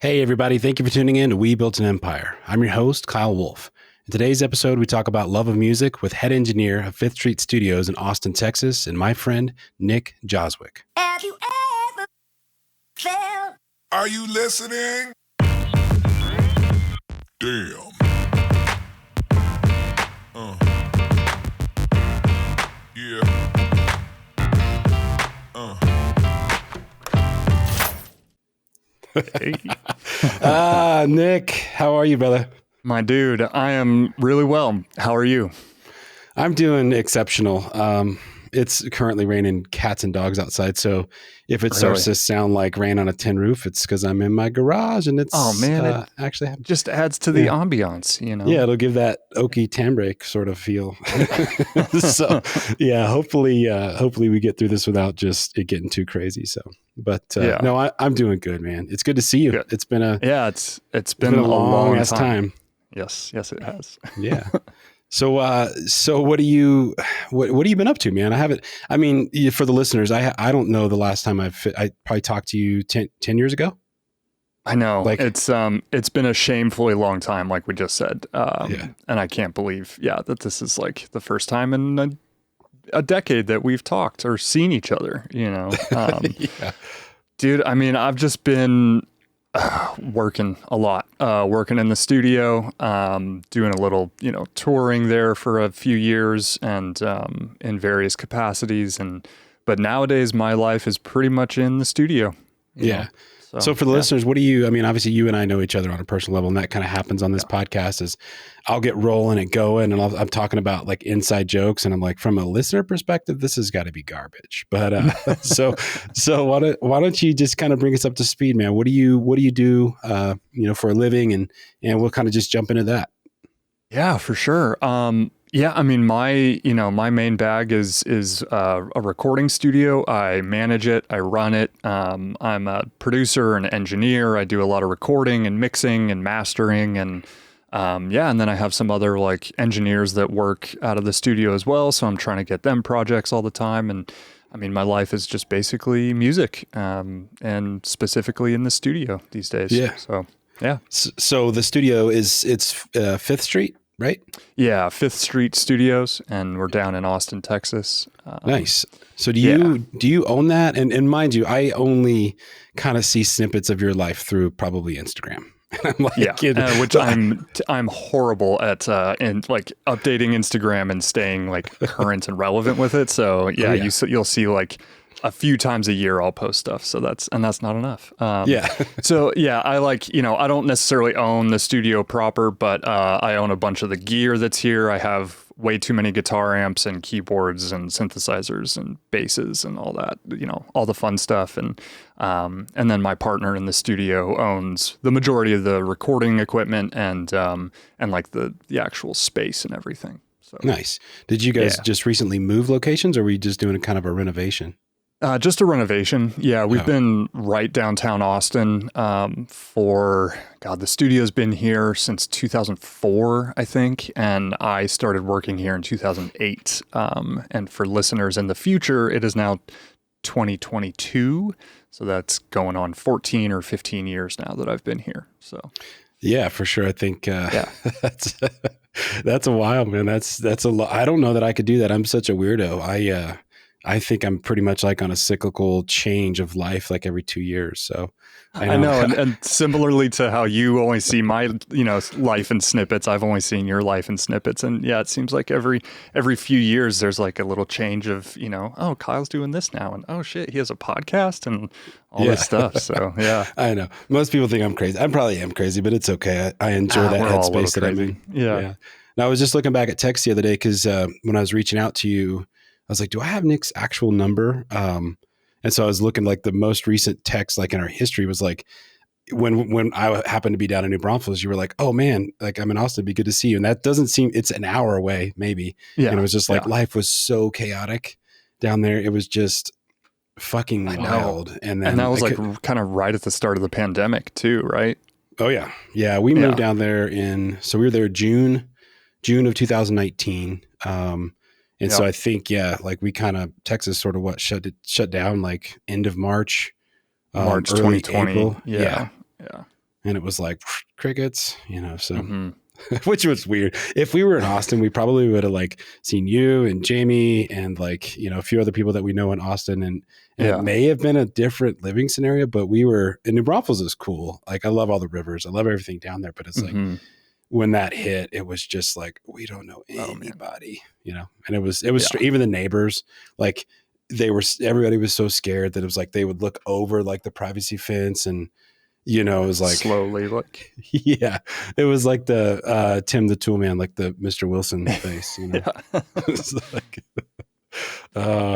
Hey, everybody. Thank you for tuning in to We Built an Empire. I'm your host, Kyle Wolff. In today's episode, we talk about love of music with head engineer of Fifth Street Studios in Austin, Texas, and my friend, Nick Joswick. Have you ever felt? Are you listening? Damn. Yeah. Nick, how are you, brother? My dude, I am really well. How are you? I'm doing exceptional. It's currently raining cats and dogs outside, so if it starts to sound like rain on a tin roof, it's because I'm in my garage and it's it actually just adds to the ambiance, you know? Yeah, it'll give that oaky timbre sort of feel. So yeah, hopefully we get through this without just it getting too crazy. So, but no, I'm doing good, man. It's good to see you. Good. It's been it's been a long ass time. Yes, it has. Yeah. So what have you been up to, man? For the listeners, I don't know the last time I probably talked to you 10 years ago. I know, it's been a shamefully long time, like we just said. And I can't believe, that this is like the first time in a decade that we've talked or seen each other, you know? Dude, I mean, I've just been working a lot, working in the studio, doing a little, touring there for a few years and in various capacities. But nowadays my life is pretty much in the studio. You know? So for the listeners, obviously you and I know each other on a personal level, and that kind of happens on this podcast is I'll get rolling and going and I'm talking about like inside jokes. And I'm like, from a listener perspective, this has got to be garbage. But so why don't you just kind of bring us up to speed, man? What do you do, for a living? And we'll kind of just jump into that. Yeah, for sure. My main bag is a recording studio. I manage it. I run it. I'm a producer and engineer. I do a lot of recording and mixing and mastering and then I have some other like engineers that work out of the studio as well. So I'm trying to get them projects all the time. And I mean, my life is just basically music, and specifically in the studio these days. Yeah. So, yeah. So the studio it's Fifth Street, right? Yeah, Fifth Street Studios, and we're down in Austin, Texas. Nice. So do you own that? And mind you, I only kind of see snippets of your life through probably Instagram. I'm like, which I'm horrible at in like updating Instagram and staying like current and relevant with it. So you'll see like a few times a year I'll post stuff. So that's not enough. I don't necessarily own the studio proper, but I own a bunch of the gear that's here. I have way too many guitar amps and keyboards and synthesizers and basses and all that, all the fun stuff. And then my partner in the studio owns the majority of the recording equipment and like the actual space and everything. So nice. Did you guys just recently move locations, or were you just doing a kind of a renovation? Just a renovation. Yeah, we've been right downtown Austin the studio's been here since 2004, I think, and I started working here in 2008. And for listeners in the future, it is now 2022, so that's going on 14 or 15 years now that I've been here. So, yeah, for sure. I think that's a while, man. That's a lot. I don't know that I could do that. I'm such a weirdo. I think I'm pretty much like on a cyclical change of life, like every 2 years. So I know. And similarly to how you only see my, life in snippets, I've only seen your life in snippets. And yeah, it seems like every few years, there's like a little change of, oh, Kyle's doing this now. And oh shit, he has a podcast and all this stuff. So yeah, I know. Most people think I'm crazy. I probably am crazy, but it's okay. I enjoy that headspace that I'm in. Yeah. Now I was just looking back at texts the other day, cause when I was reaching out to you, I was like, do I have Nick's actual number? And so I was looking, like the most recent text, like in our history, was like when I happened to be down in New Braunfels, you were like, oh man, like I'm in Austin, it'd be good to see you. And that doesn't seem, it's an hour away, maybe. Yeah. And it was just like, life was so chaotic down there. It was just fucking wild. And then that was kind of right at the start of the pandemic too, right? Oh yeah. Yeah. We moved down there so we were there June of 2019. And so I think, like we kind of, Texas sort of shut down like end of March, March early 2020. April. Yeah. and it was like crickets, so. Mm-hmm. Which was weird. If we were in Austin, we probably would have like seen you and Jamie and like, a few other people that we know in Austin. And it may have been a different living scenario, but we were in New Braunfels is cool. Like I love all the rivers. I love everything down there, but it's like when that hit, it was just like, we don't know anybody, and it was even the neighbors, like everybody was so scared that it was like, they would look over like the privacy fence and, it was like slowly, like, yeah, it was like the Tim the Tool Man, like the Mr. Wilson face, It's like,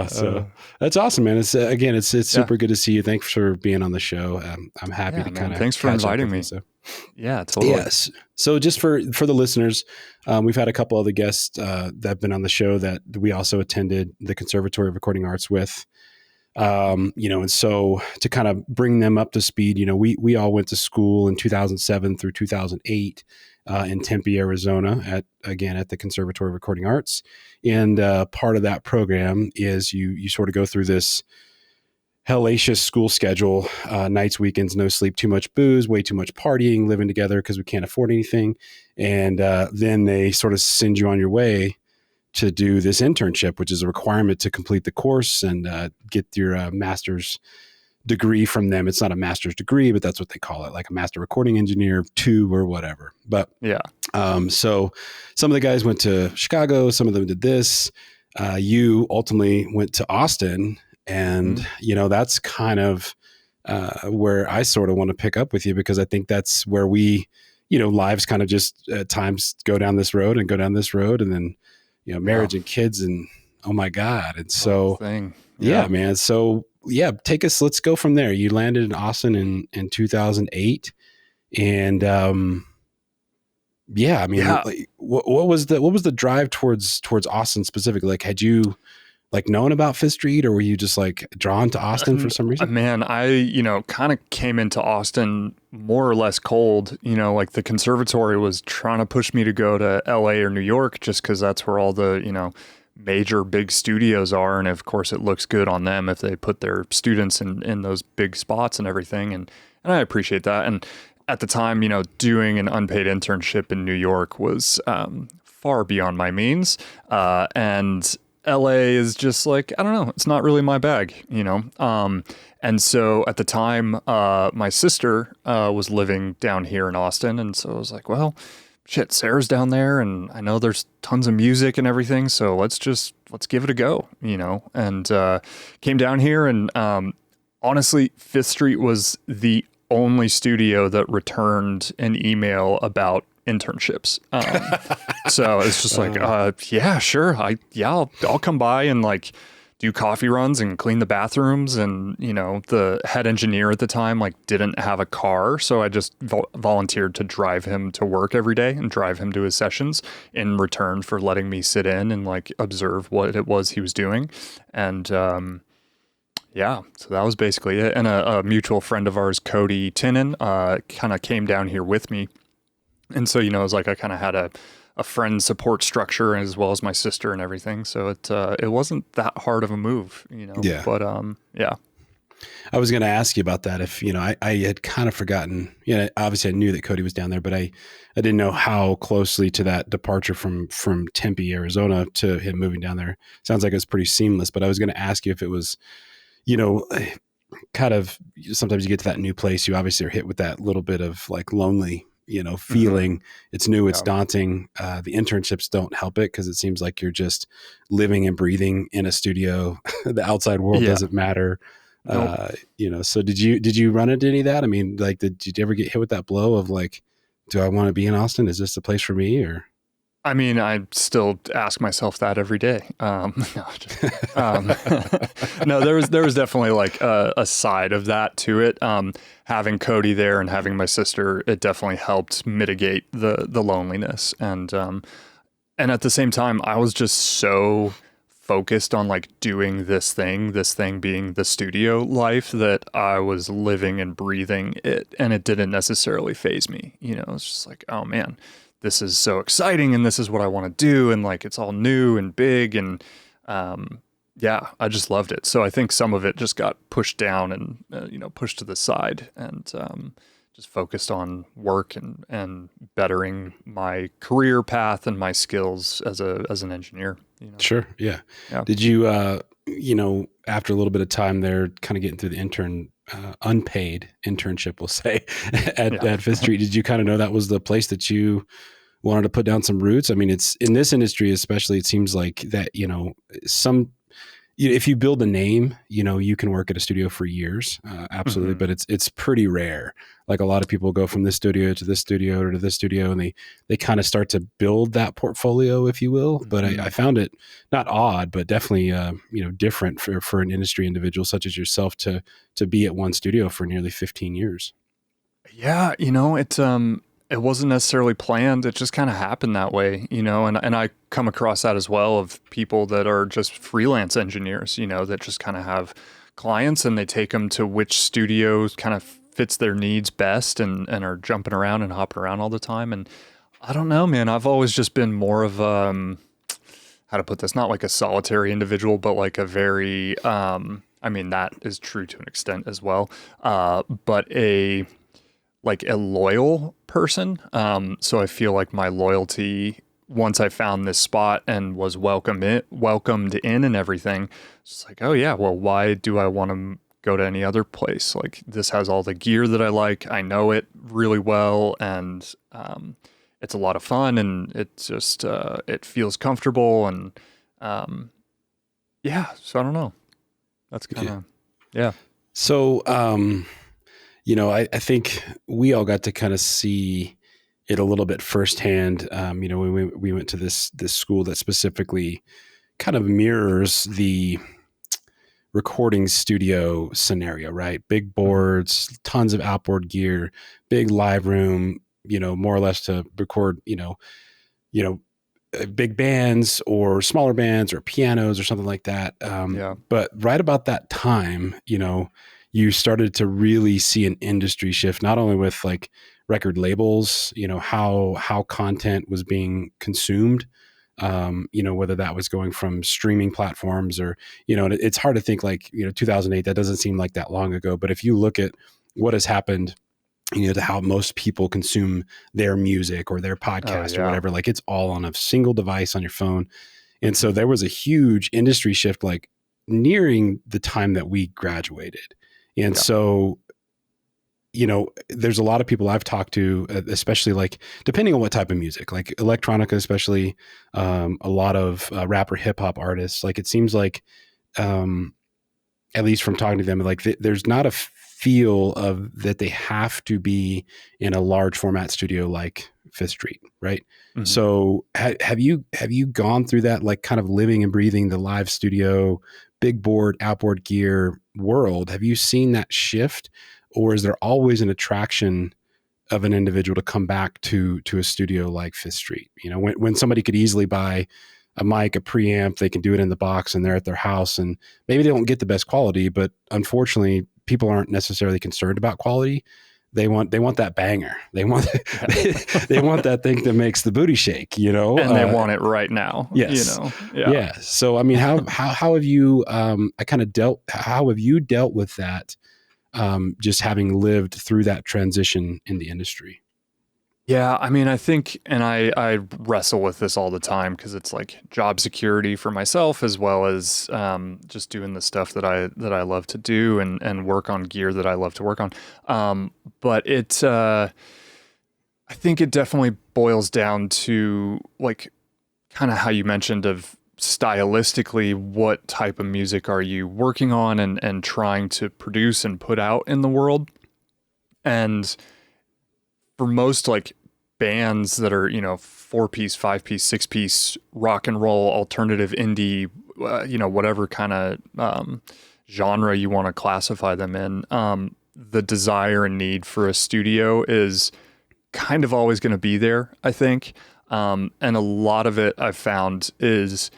so that's awesome, man. It's again, it's super good to see you. Thanks for being on the show. I'm happy to kind of thanks for inviting me. So. Yeah, totally. Yes. So just for the listeners, we've had a couple other guests that have been on the show that we also attended the Conservatory of Recording Arts with. And so to kind of bring them up to speed, we all went to school in 2007 through 2008 in Tempe, Arizona at the Conservatory of Recording Arts. And part of that program is you sort of go through this hellacious school schedule, nights, weekends, no sleep, too much booze, way too much partying, living together because we can't afford anything. And then they sort of send you on your way to do this internship, which is a requirement to complete the course and get your master's degree from them. It's not a master's degree, but that's what they call it, like a master recording engineer 2 or whatever. But so some of the guys went to Chicago, some of them did this. You ultimately went to Austin, and that's kind of where I sort of want to pick up with you, because I think that's where we, lives kind of just at times go down this road, and then marriage and kids, and oh my God. And so, man. So let's go from there. You landed in Austin in 2008. And, like, what was the drive towards Austin specifically? Like, had you like known about Fifth Street, or were you just like drawn to Austin for some reason? Man, I, kind of came into Austin more or less cold. Like the conservatory was trying to push me to go to LA or New York just because that's where all the, major big studios are. And of course it looks good on them if they put their students in those big spots and everything. And I appreciate that. And at the time, doing an unpaid internship in New York was far beyond my means. And LA is just like, I don't know, it's not really my bag, and so at the time, my sister was living down here in Austin, and so I was like, well, shit, Sarah's down there, and I know there's tons of music and everything, so let's give it a go, and came down here, and honestly, Fifth Street was the only studio that returned an email about internships. So it's just like, yeah, sure. I'll come by and like do coffee runs and clean the bathrooms. And, the head engineer at the time, like didn't have a car. So I just volunteered to drive him to work every day and drive him to his sessions in return for letting me sit in and like observe what it was he was doing. And, so that was basically it. And a mutual friend of ours, Cody Tinnen, kind of came down here with me. And so, it was like I kind of had a friend support structure as well as my sister and everything. So it wasn't that hard of a move, Yeah. But I was going to ask you about that. If, I had kind of forgotten, obviously I knew that Cody was down there, but I didn't know how closely to that departure from Tempe, Arizona to him moving down there. Sounds like it was pretty seamless, but I was going to ask you if it was, kind of, sometimes you get to that new place, you obviously are hit with that little bit of like lonely, feeling. It's new, it's daunting. The internships don't help it because it seems like you're just living and breathing in a studio. The outside world doesn't matter. Nope. So did you run into any of that? I mean, like, did you ever get hit with that blow of like, do I want to be in Austin? Is this the place for me? Or I mean, I still ask myself that every day. No, there was definitely like a side of that to it. Having Cody there and having my sister, it definitely helped mitigate the loneliness. And at the same time, I was just so focused on like doing this thing being the studio life, that I was living and breathing it, and it didn't necessarily faze me. It's just like, oh man, this is so exciting and this is what I want to do. And like, it's all new and big. And I just loved it. So I think some of it just got pushed down and, pushed to the side, and just focused on work and bettering my career path and my skills as an engineer. Sure. Yeah. Yeah. Did you, after a little bit of time there, kind of getting through the unpaid internship, we'll say, at Fifth Street, did you kind of know that was the place that you wanted to put down some roots? I mean, it's in this industry, especially, it seems like that, if you build a name, you can work at a studio for years. Absolutely. Mm-hmm. But it's pretty rare. Like a lot of people go from this studio to this studio or to this studio, and they kind of start to build that portfolio, if you will. Mm-hmm. But I found it not odd, but definitely, different for an industry individual such as yourself to be at one studio for nearly 15 years. Yeah. It wasn't necessarily planned. It just kind of happened that way, and I come across that as well, of people that are just freelance engineers, that just kind of have clients and they take them to which studio kind of fits their needs best and are jumping around and hopping around all the time. And I don't know, man, I've always just been more of, how to put this, not like a solitary individual, but like a very, that is true to an extent as well. But a loyal person. So I feel like my loyalty, once I found this spot and was welcomed in and everything, it's like, oh yeah, well, why do I want to go to any other place? Like, this has all the gear that I like. I know it really well, and it's a lot of fun, and it just it feels comfortable, and so I don't know. That's kind of yeah. So I think we all got to kind of see it a little bit firsthand. When we went to this school that specifically kind of mirrors the recording studio scenario, right? Big boards, tons of outboard gear, big live room, more or less to record, big bands or smaller bands or pianos or something like that. But right about that time, you started to really see an industry shift, not only with like record labels, how content was being consumed, whether that was going from streaming platforms or, it's hard to think like, 2008, that doesn't seem like that long ago. But if you look at what has happened, to how most people consume their music or their podcast or whatever, like it's all on a single device on your phone. And so there was a huge industry shift, like nearing the time that we graduated. And so, there's a lot of people I've talked to, especially like depending on what type of music, like electronica, especially a lot of rap or hip hop artists. Like it seems like, at least from talking to them, like there's not a feel of that they have to be in a large format studio like Fifth Street, right? Mm-hmm. So have you gone through that, like kind of living and breathing the live studio, big board, outboard gear world? Have you seen that shift, or is there always an attraction of an individual to come back to a studio like Fifth Street? When somebody could easily buy a mic, a preamp, they can do it in the box and they're at their house, and maybe they don't get the best quality, but unfortunately people aren't necessarily concerned about quality. They want that banger. They want they want that thing that makes the booty shake, and they want it right now. Yes. Yeah. So I mean, how have you how have you dealt with that? Just having lived through that transition in the industry. Yeah, I mean, I think, and I wrestle with this all the time because it's like job security for myself as well as just doing the stuff that I love to do and work on gear that I love to work on. But I think it definitely boils down to like kind of how you mentioned of stylistically, what type of music are you working on and trying to produce and put out in the world. And for most like bands that are, 4-piece, 5-piece, 6-piece rock and roll, alternative indie, whatever kind of genre you want to classify them in, the desire and need for a studio is kind of always going to be there, I think. And a lot of it I've found is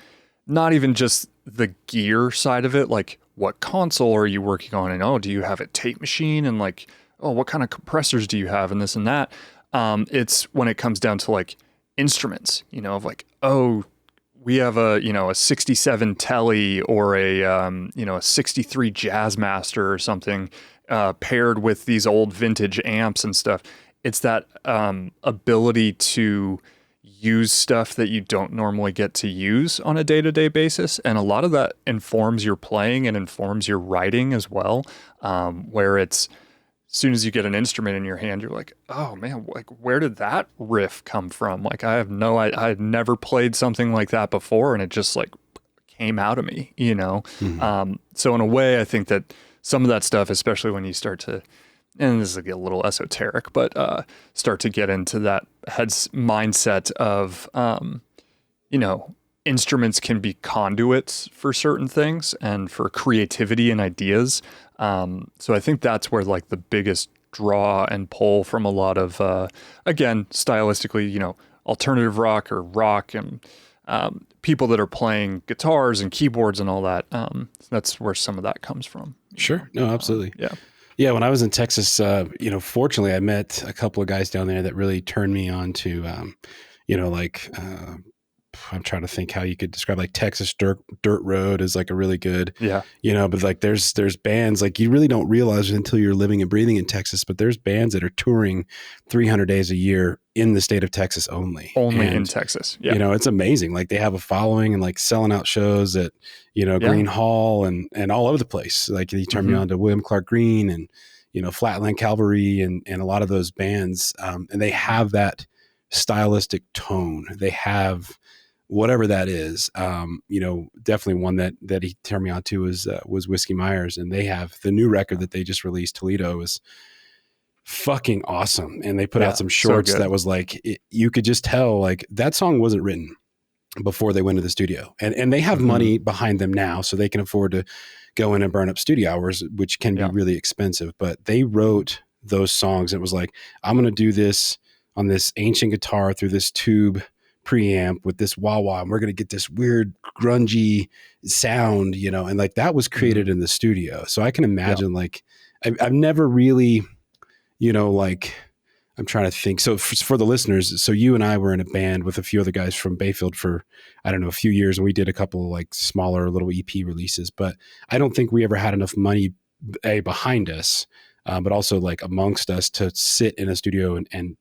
not even just the gear side of it, like what console are you working on, and do you have a tape machine, and like, what kind of compressors do you have, and this and that. It's when it comes down to like instruments, of like, we have a 67 Tele or a 63 Jazzmaster or something, paired with these old vintage amps and stuff. It's that ability to use stuff that you don't normally get to use on a day-to-day basis. And a lot of that informs your playing and informs your writing as well, where it's, as soon as you get an instrument in your hand, you're like, oh man, like where did that riff come from? Like I had never played something like that before, and it just like came out of me, you know? So in a way, I think that some of that stuff, especially when you start to, and this is like a little esoteric, but start to get into that mindset of, you know, instruments can be conduits for certain things and for creativity and ideas. So I think that's where like the biggest draw and pull from a lot of, again, stylistically, you know, alternative rock or rock and people that are playing guitars and keyboards and all that. That's where some of that comes from. Sure. No, absolutely. Yeah. Yeah. When I was in Texas, you know, fortunately I met a couple of guys down there that really turned me on to, you know, like, I'm trying to think how you could describe like Texas Dirt Road is like a really good, you know, but like there's bands like you really don't realize it until you're living and breathing in Texas, but there's bands that are touring 300 days a year in the state of Texas only in Texas. Yeah. You know, it's amazing. Like they have a following and like selling out shows at, you know, Green Hall and all over the place. Like you turn me on to William Clark Green and, you know, Flatland Cavalry and a lot of those bands. And they have that stylistic tone. They have whatever that is, you know, definitely one that he turned me on to was Whiskey Myers, and they have the new record that they just released, Toledo, is fucking awesome. And they put out some shorts that was like, you could just tell like that song wasn't written before they went to the studio, and they have money behind them now, so they can afford to go in and burn up studio hours, which can be really expensive, but they wrote those songs. It was like, I'm going to do this on this ancient guitar through this tube preamp with this wah-wah, and we're going to get this weird grungy sound, you know, and like that was created in the studio. So I can imagine like, I've never really, you know, like I'm trying to think. So for the listeners, so you and I were in a band with a few other guys from Bayfield for, I don't know, a few years. And we did a couple of like smaller little EP releases, but I don't think we ever had enough money behind us, but also like amongst us to sit in a studio and,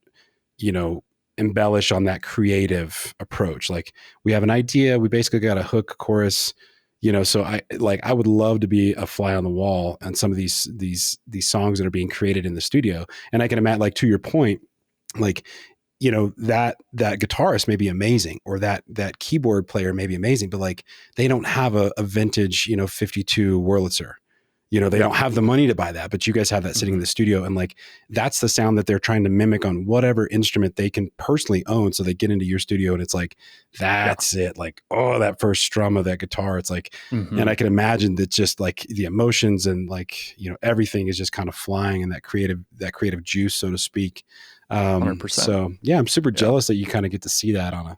you know, embellish on that creative approach. Like we have an idea, we basically got a hook, chorus, you know, so I would love to be a fly on the wall on some of these songs that are being created in the studio. And I can imagine, like, to your point, like, you know, that guitarist may be amazing, or that keyboard player may be amazing, but like they don't have a vintage, you know, 52 Wurlitzer. You know, they don't have the money to buy that, but you guys have that sitting in the studio. And like, that's the sound that they're trying to mimic on whatever instrument they can personally own. So they get into your studio and it's like, that's it. Like, oh, that first strum of that guitar. It's like, and I can imagine that just like the emotions and like, you know, everything is just kind of flying in that creative juice, so to speak. 100%. So yeah, I'm super jealous that you kind of get to see that on a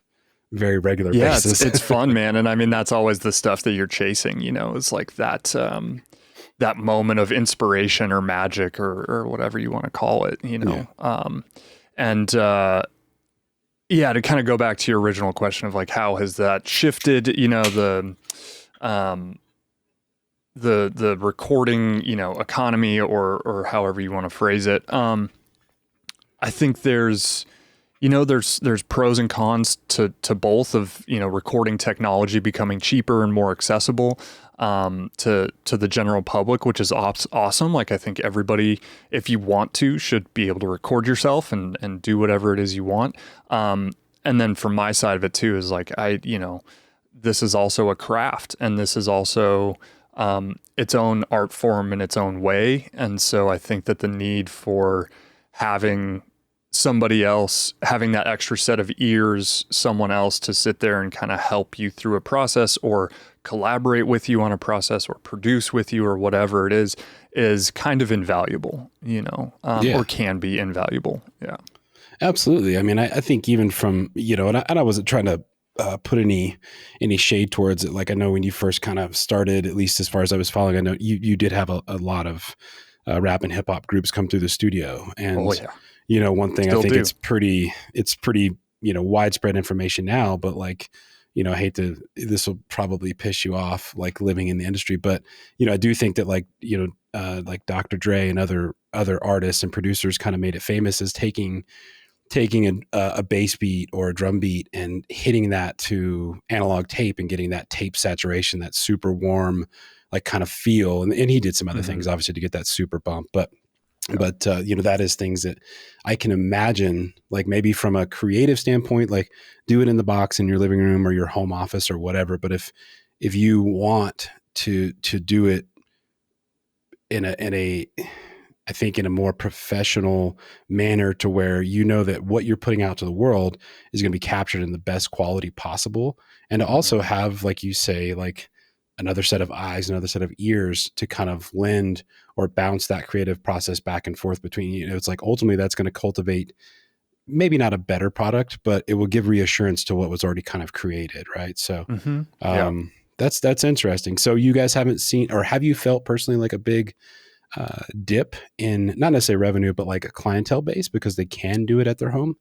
very regular basis. It's fun, man. And I mean, that's always the stuff that you're chasing, you know, it's like that, that moment of inspiration or magic or whatever you want to call it, you know? Yeah. To kind of go back to your original question of like, how has that shifted, you know, the recording, you know, economy or however you want to phrase it. I think there's pros and cons to both of, you know, recording technology becoming cheaper and more accessible to the general public, which is awesome. Like, I think everybody, if you want to, should be able to record yourself and do whatever it is you want. And then from my side of it too, is like, this is also a craft, and this is also its own art form in its own way. And so I think that the need for having somebody else, having that extra set of ears, someone else to sit there and kind of help you through a process or collaborate with you on a process or produce with you or whatever it is kind of invaluable, you know, or can be invaluable. Yeah, absolutely. I mean, I think even from, you know, and I wasn't trying to put any shade towards it. Like, I know when you first kind of started, at least as far as I was following, I know you did have a lot of rap and hip hop groups come through the studio. And, you know, one thing I think it's pretty, you know, widespread information now, but like, you know, this will probably piss you off, like living in the industry, but, you know, I do think that, like, you know, like Dr. Dre and other artists and producers kind of made it famous as taking a bass beat or a drum beat and hitting that to analog tape and getting that tape saturation, that super warm, like kind of feel. And he did some other things obviously to get that super bump, but that is things that I can imagine, like maybe from a creative standpoint, like do it in the box in your living room or your home office or whatever. But if you want to do it in a I think in a more professional manner, to where you know that what you're putting out to the world is going to be captured in the best quality possible. And to also have, like you say, like another set of eyes, another set of ears to kind of lend or bounce that creative process back and forth between, it's like ultimately that's going to cultivate maybe not a better product, but it will give reassurance to what was already kind of created. Right. So, that's interesting. So you guys haven't seen, or have you felt personally like a big dip in not necessarily revenue, but like a clientele base because they can do it at their home?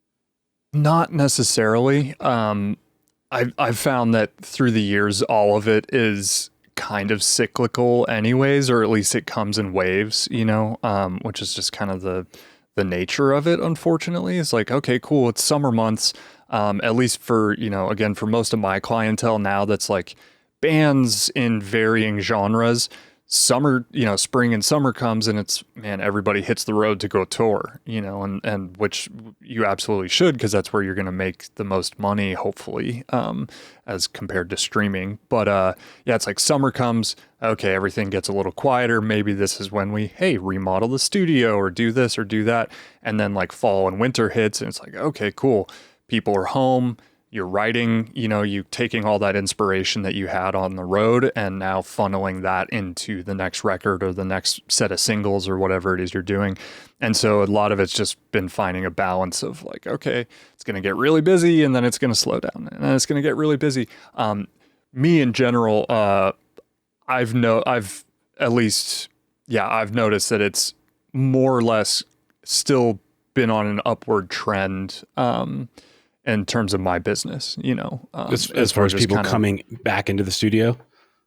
Not necessarily. I've found that through the years, all of it is kind of cyclical anyways, or at least it comes in waves, which is just kind of the nature of it. Unfortunately, it's like, okay, cool. It's summer months. At least for, again, for most of my clientele now, that's like bands in varying genres. Summer, spring and summer comes and it's, man, everybody hits the road to go tour, and which you absolutely should, because that's where you're going to make the most money, hopefully, as compared to streaming. But it's like summer comes, okay, everything gets a little quieter. Maybe this is when we, remodel the studio or do this or do that. And then like fall and winter hits and it's like, okay, cool. People are home. You're writing, you taking all that inspiration that you had on the road and now funneling that into the next record or the next set of singles or whatever it is you're doing. And so a lot of it's just been finding a balance of like, okay, it's going to get really busy and then it's going to slow down and then it's going to get really busy. Me in general, I've noticed that it's more or less still been on an upward trend, in terms of my business, as far as people coming back into the studio.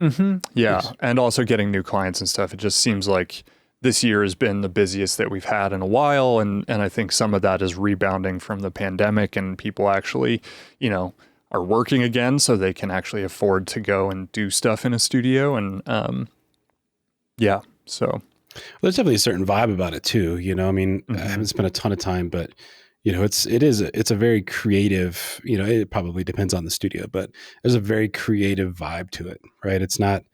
Yeah. Yes. And also getting new clients and stuff. It just seems like this year has been the busiest that we've had in a while. And I think some of that is rebounding from the pandemic and people actually, are working again so they can actually afford to go and do stuff in a studio. And, so. Well, there's definitely a certain vibe about it too. I haven't spent a ton of time, but it's a very creative, it probably depends on the studio, but there's a very creative vibe to it, right? It's not,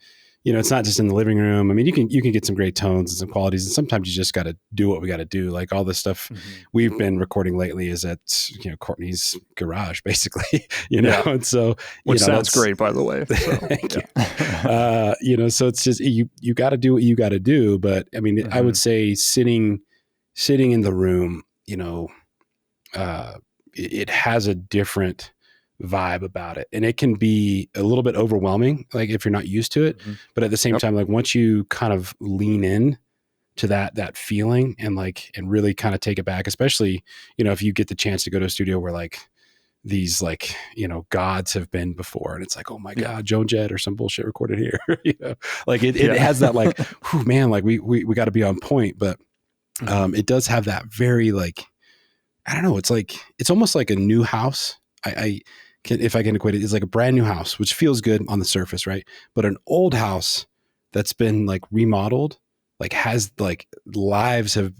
it's not just in the living room. I mean, you can get some great tones and some qualities, and sometimes you just got to do what we got to do. Like all the stuff we've been recording lately is at, Courtney's garage, basically, and so, which sounds great, by the way. So, so it's just, you got to do what you got to do. But I mean, I would say sitting in the room, it has a different vibe about it, and it can be a little bit overwhelming, like if you're not used to it, but at the same time, like once you kind of lean in to that feeling and really kind of take it back, especially, if you get the chance to go to a studio where like these gods have been before, and it's like, oh my God, Joan Jett or some bullshit recorded here, like it has that like, whew, man, like we got to be on point, but it does have that very like, I don't know. It's like, it's almost like a new house. If I can equate it, it's like a brand new house, which feels good on the surface, right? But an old house that's been like remodeled, like has like lives have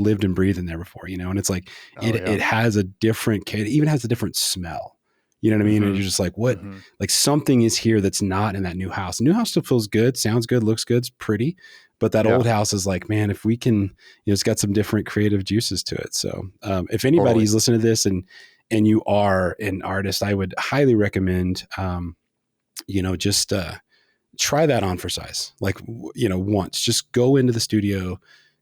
lived and breathed in there before, and it's like, it has a different, it even has a different smell. You know what I mean? And you're just like, what, like something is here that's not in that new house. The new house still feels good, sounds good, looks good, it's pretty. But that old house is like, man, if we can, it's got some different creative juices to it. So if anybody's listening to this and you are an artist, I would highly recommend, just try that on for size. Like, once, just go into the studio,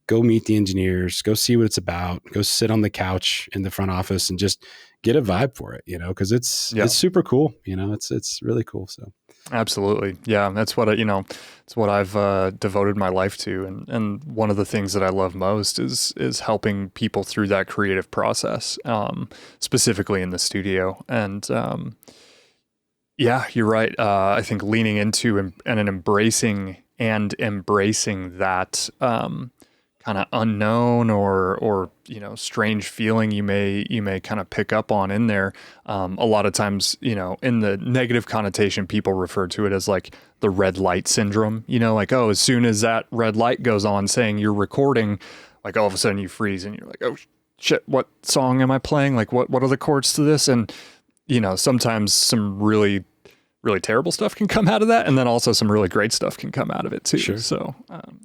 go meet the engineers, go see what it's about, go sit on the couch in the front office and just get a vibe for it, because it's super cool. It's really cool. So. Absolutely. Yeah. That's what it's what I've devoted my life to. And one of the things that I love most is helping people through that creative process, specifically in the studio. And, you're right. I think leaning into and embracing and embracing that kind of unknown or strange feeling you may kind of pick up on in there. A lot of times, in the negative connotation, people refer to it as like the red light syndrome. Like, oh, as soon as that red light goes on saying you're recording, like all of a sudden you freeze and you're like, oh shit, what song am I playing? Like what are the chords to this? And sometimes some really, really terrible stuff can come out of that, and then also some really great stuff can come out of it too. Sure. So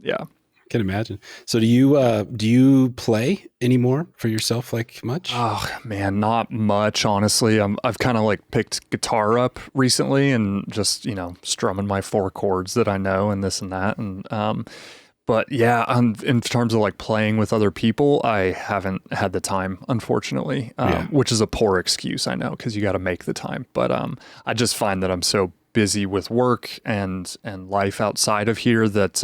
yeah. Can imagine. So do you play anymore for yourself like much? Oh man, not much, honestly. I've kind of like picked guitar up recently and just, strumming my 4 chords that I know and this and that. And, but yeah, in terms of like playing with other people, I haven't had the time, unfortunately, which is a poor excuse, I know, because you got to make the time. But I just find that I'm so busy with work and life outside of here that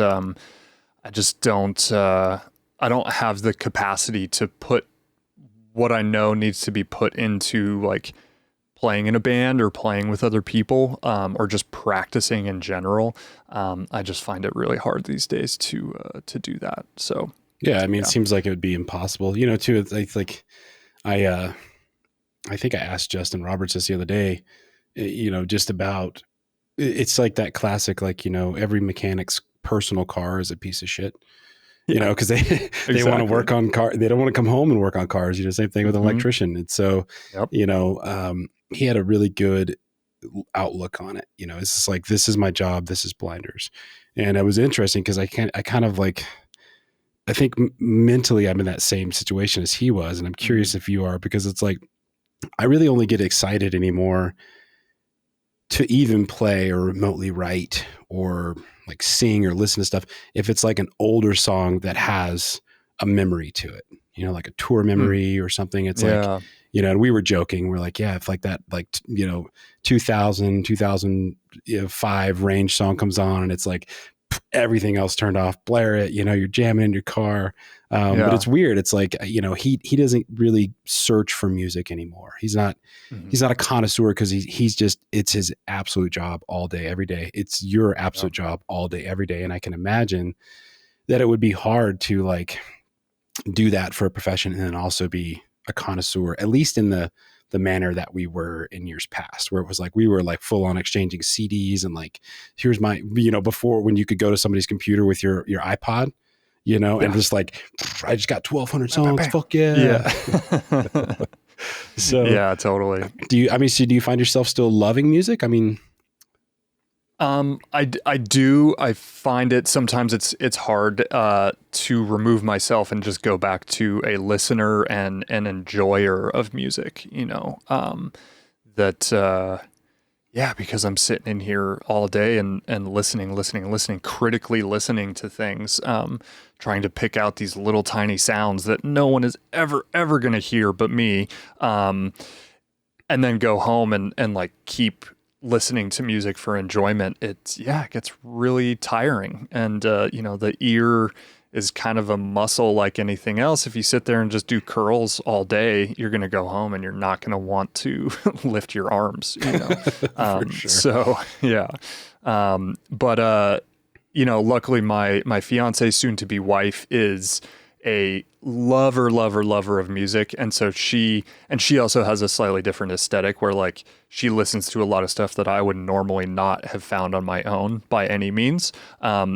I just don't I don't have the capacity to put what I know needs to be put into like playing in a band or playing with other people, or just practicing in general. I just find it really hard these days to do that. So yeah, I mean, it seems like it would be impossible, too. It's like, I think I asked Justin Roberts this the other day, just about, it's like that classic, like, every mechanic's personal car is a piece of shit, because they want to work on car. They don't want to come home and work on cars. Same thing with an electrician. And so, he had a really good outlook on it. It's just like, this is my job. This is Blinders. And it was interesting because I think mentally I'm in that same situation as he was. And I'm curious if you are, because it's like, I really only get excited anymore to even play or remotely write or like sing or listen to stuff if it's like an older song that has a memory to it, like a tour memory or something. It's like, and we were joking. We're like, yeah, if like that, like, 2005 Range song comes on and it's like everything else turned off, blare it, you're jamming in your car. But it's weird. It's like, he doesn't really search for music anymore. He's not a connoisseur because he's just, it's his absolute job all day, every day. It's your absolute job all day, every day. And I can imagine that it would be hard to like do that for a profession and then also be a connoisseur, at least in the manner that we were in years past, where it was like, we were like full on exchanging CDs and like, here's my, before when you could go to somebody's computer with your iPod, and just like, I just got 1,200 songs. Fuck yeah. So yeah, totally. Do you find yourself still loving music? I mean, I do. I find it sometimes it's hard to remove myself and just go back to a listener and an enjoyer of music, because I'm sitting in here all day and listening, critically listening to things, trying to pick out these little tiny sounds that no one is ever going to hear but me, and then go home and like keep listening to music for enjoyment. It gets really tiring. And, the ear is kind of a muscle like anything else. If you sit there and just do curls all day, you're going to go home and you're not going to want to lift your arms, For sure. So, yeah. But luckily my fiance, soon to be wife, is a lover of music. And so she also has a slightly different aesthetic where like she listens to a lot of stuff that I would normally not have found on my own by any means.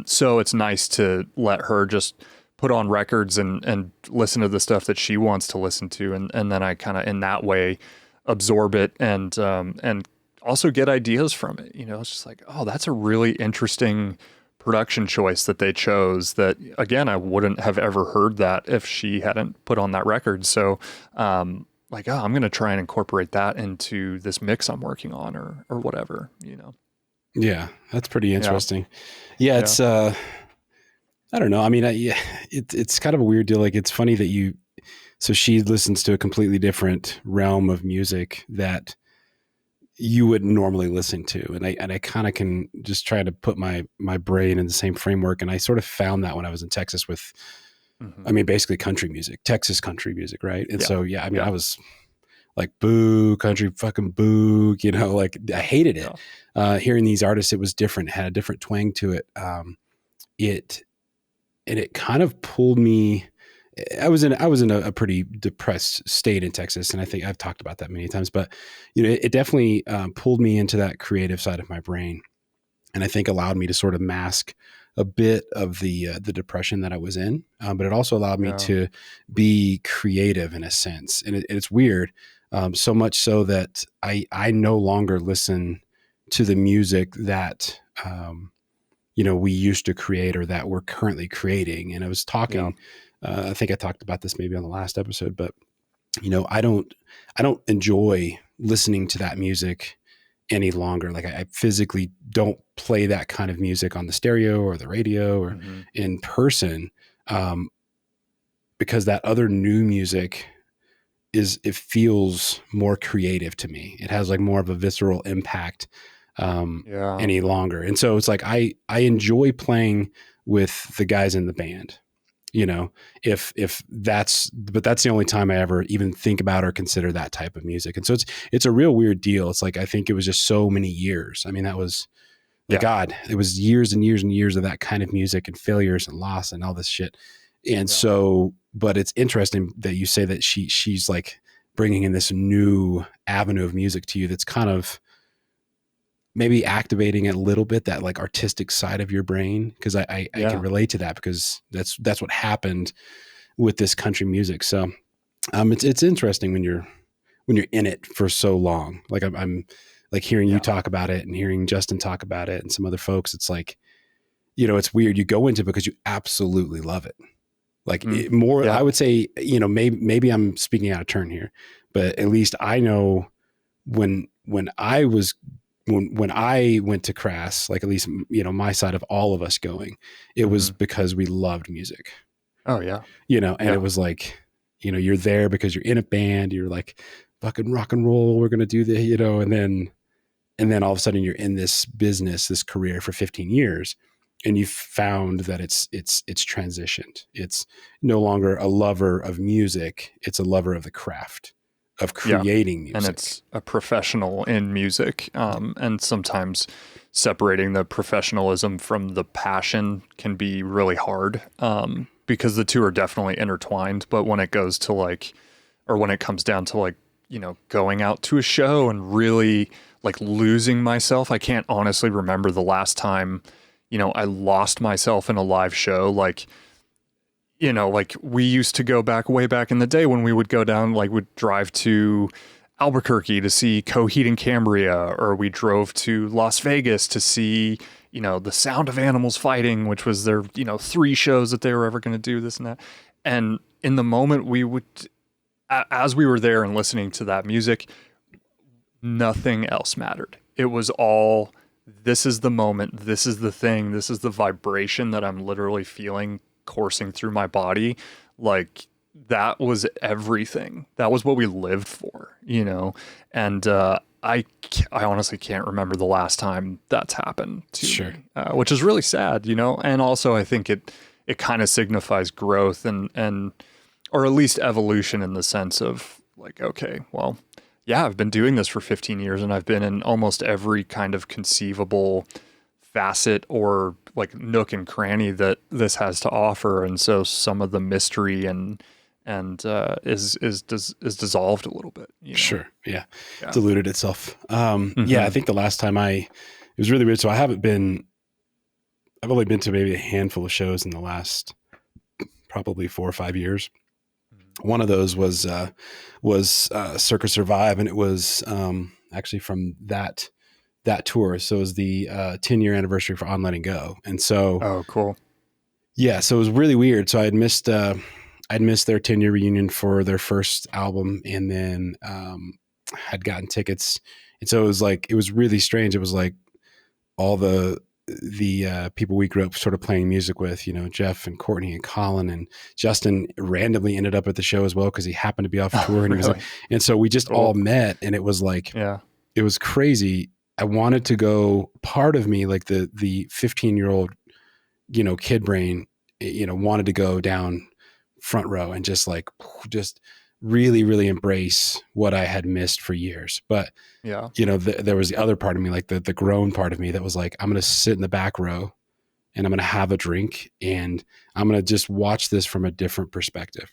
So it's nice to let her just put on records and listen to the stuff that she wants to listen to. And then I kind of in that way absorb it and also get ideas from it. It's just like, oh, that's a really interesting production choice that they chose that, again, I wouldn't have ever heard that if she hadn't put on that record. So I'm going to try and incorporate that into this mix I'm working on or whatever, Yeah, that's pretty interesting. Yeah, it's, I don't know. I mean, it's kind of a weird deal. Like, it's funny that so she listens to a completely different realm of music that you wouldn't normally listen to. And I kind of can just try to put my brain in the same framework. And I sort of found that when I was in Texas with, I mean, basically country music, Texas country music. Right. And so, I was like, boo, country, fucking boo, like I hated it. Hearing these artists, it was different, had a different twang to it. it kind of pulled me. I was in a pretty depressed state in Texas, and I think I've talked about that many times. But it definitely pulled me into that creative side of my brain, and I think allowed me to sort of mask a bit of the depression that I was in. But it also allowed me to be creative in a sense, and it's weird, so much so that I no longer listen to the music that we used to create or that we're currently creating. And I was talking. I think I talked about this maybe on the last episode, but I don't enjoy listening to that music any longer. Like I physically don't play that kind of music on the stereo or the radio or in person, because that other new music it feels more creative to me. It has like more of a visceral impact any longer. And so it's like, I enjoy playing with the guys in the band. If that's the only time I ever even think about or consider that type of music. And so it's a real weird deal. It's like, I think it was just so many years. I mean, that was God, it was years and years and years of that kind of music and failures and loss and all this shit. And so, but it's interesting that you say that she's like bringing in this new avenue of music to you. That's kind of maybe activating a little bit that like artistic side of your brain. Cause I can relate to that, because that's what happened with this country music. So, it's interesting when you're in it for so long. Like I'm like hearing you talk about it and hearing Justin talk about it and some other folks. It's like, it's weird. You go into it because you absolutely love it. Like I would say, maybe I'm speaking out of turn here, but at least I know when I went to Crass, like at least, my side of all of us going, it was because we loved music. Oh yeah. And it was like, you're there because you're in a band, you're like fucking rock and roll. We're going to do the, and then all of a sudden you're in this business, this career for 15 years. And you've found that it's transitioned. It's no longer a lover of music. It's a lover of the craft of creating music. And it's a professional in music. And sometimes separating the professionalism from the passion can be really hard, because the two are definitely intertwined. But when it goes to when it comes down to going out to a show and really like losing myself, I can't honestly remember the last time I lost myself in a live show. Like we used to go way back in the day when we would go down, we'd drive to Albuquerque to see Coheed and Cambria, or we drove to Las Vegas to see, the Sound of Animals Fighting, which was their, 3 shows that they were ever going to do, this and that. And in the moment we would, as we were there and listening to that music, nothing else mattered. It was all, this is the moment, this is the thing, this is the vibration that I'm literally feeling coursing through my body. Like that was everything. That was what we lived for, and I honestly can't remember the last time that's happened to me, which is really sad, and also I think it kind of signifies growth and or at least evolution, in the sense of like, okay, well, yeah, I've been doing this for 15 years and I've been in almost every kind of conceivable facet or like nook and cranny that this has to offer. And so some of the mystery is dissolved a little bit. Sure. Yeah. Diluted itself. Yeah. I think the last time it was really weird. So I've only been to maybe a handful of shows in the last probably 4 or 5 years. One of those was Circa Survive, and it was actually from that tour. So it was the 10-year anniversary for On Letting Go, and so oh, cool, yeah. So it was really weird. So I'd missed their 10-year reunion for their first album, and then had gotten tickets, and so it was really strange. It was like all the people we grew up sort of playing music with, Jeff and Courtney and Colin and Justin randomly ended up at the show as well, because he happened to be off tour. And really? And so we just all met, and it was like, it was crazy. I wanted to go, part of me, like the 15-year-old, kid brain, wanted to go down front row and just really, really embrace what I had missed for years. But, there was the other part of me, like the grown part of me that was like, I'm going to sit in the back row and I'm going to have a drink and I'm going to just watch this from a different perspective.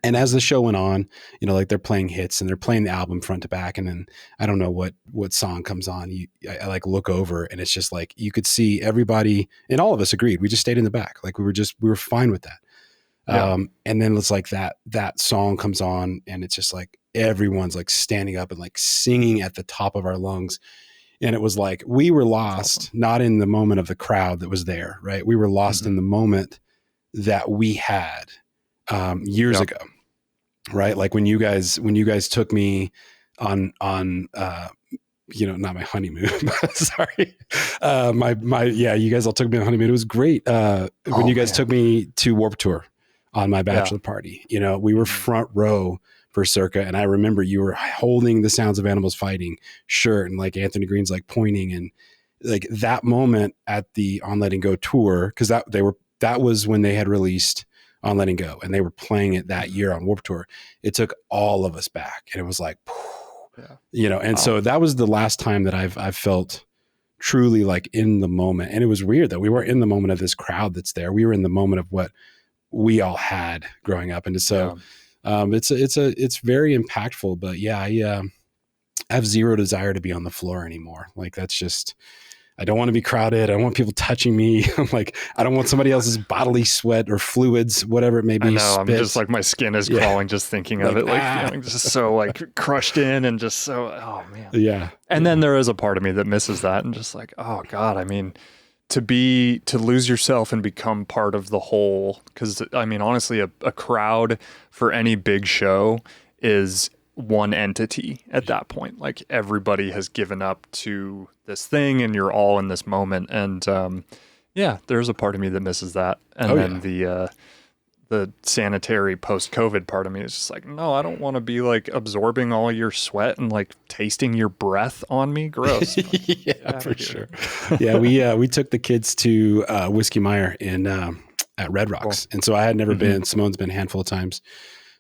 And as the show went on, you know, like they're playing hits and they're playing the album front to back. And then I don't know what song comes on. I like look over and it's just like, you could see everybody, and all of us agreed. We just stayed in the back. Like we were fine with that. Yeah. And then it's like that song comes on and it's just like, everyone's like standing up and like singing at the top of our lungs. And it was like, we were lost, awesome. Not in the moment of the crowd that was there, right? We were lost in the moment that we had years ago, right? Like when you guys took me on you know, not my honeymoon, sorry. You guys all took me on honeymoon. It was great. When you guys took me to Warped Tour on my bachelor party, you know, we were front row for Circa. And I remember you were holding the Sounds of Animals Fighting shirt and like Anthony Green's like pointing, and like that moment at the On Letting Go tour, because that was when they had released On Letting Go and they were playing it that year on Warped Tour. It took all of us back and it was like, you know, and so that was the last time that I've felt truly like in the moment. And it was weird that we weren't in the moment of this crowd that's there. We were in the moment of what we all had growing up. And so it's very impactful, but I have zero desire to be on the floor anymore. Like that's just, I don't want to be crowded. I don't want people touching me. I'm like, I don't want somebody else's bodily sweat or fluids, whatever it may be. I know, I'm just like, my skin is crawling just thinking of it, like feeling just so like crushed in and just so, oh man. Yeah. And then there is a part of me that misses that and just like, oh God, I mean, to lose yourself and become part of the whole. Cause I mean, honestly, a crowd for any big show is one entity at that point. Like everybody has given up to this thing and you're all in this moment. And there's a part of me that misses that. And the sanitary post-COVID part of me is just like, no, I don't want to be like absorbing all your sweat and like tasting your breath on me. Gross. Yeah, for sure. Yeah, we took the kids to Whiskey Meyer at Red Rocks. Cool. And so I had never been. Simone's been a handful of times.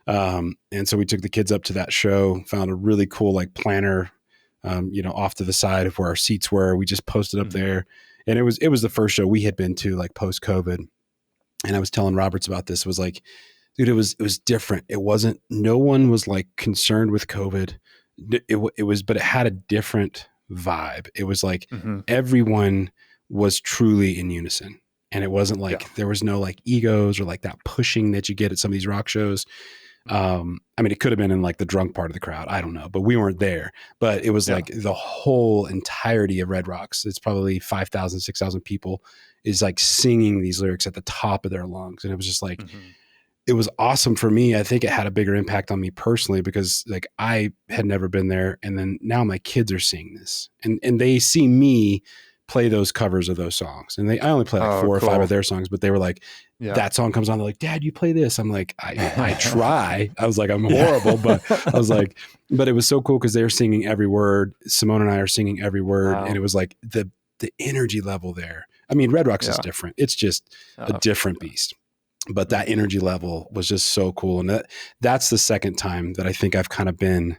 And so we took the kids up to that show, found a really cool like planter, you know, off to the side of where our seats were. We just posted up there, and it was the first show we had been to like post COVID. And I was telling Roberts about this. It was like, dude, it was different. It wasn't, no one was like concerned with COVID. It was, but it had a different vibe. It was like everyone was truly in unison. And it wasn't like, there was no like egos or like that pushing that you get at some of these rock shows. I mean, it could have been in like the drunk part of the crowd. I don't know, but we weren't there. But it was like the whole entirety of Red Rocks. It's probably 5,000, 6,000 people is like singing these lyrics at the top of their lungs. And it was just like, it was awesome for me. I think it had a bigger impact on me personally because like I had never been there. And then now my kids are seeing this and they see me play those covers of those songs. And I only play like 4 or 5 of their songs, but they were like, that song comes on. They're like, Dad, you play this. I'm like, I try. I was like, I'm horrible, but I was like, but it was so cool because they were singing every word. Simone and I are singing every word. And it was like the energy level there. I mean, Red Rocks is different. It's just a different beast, but that energy level was just so cool. And that's the second time that I think I've kind of been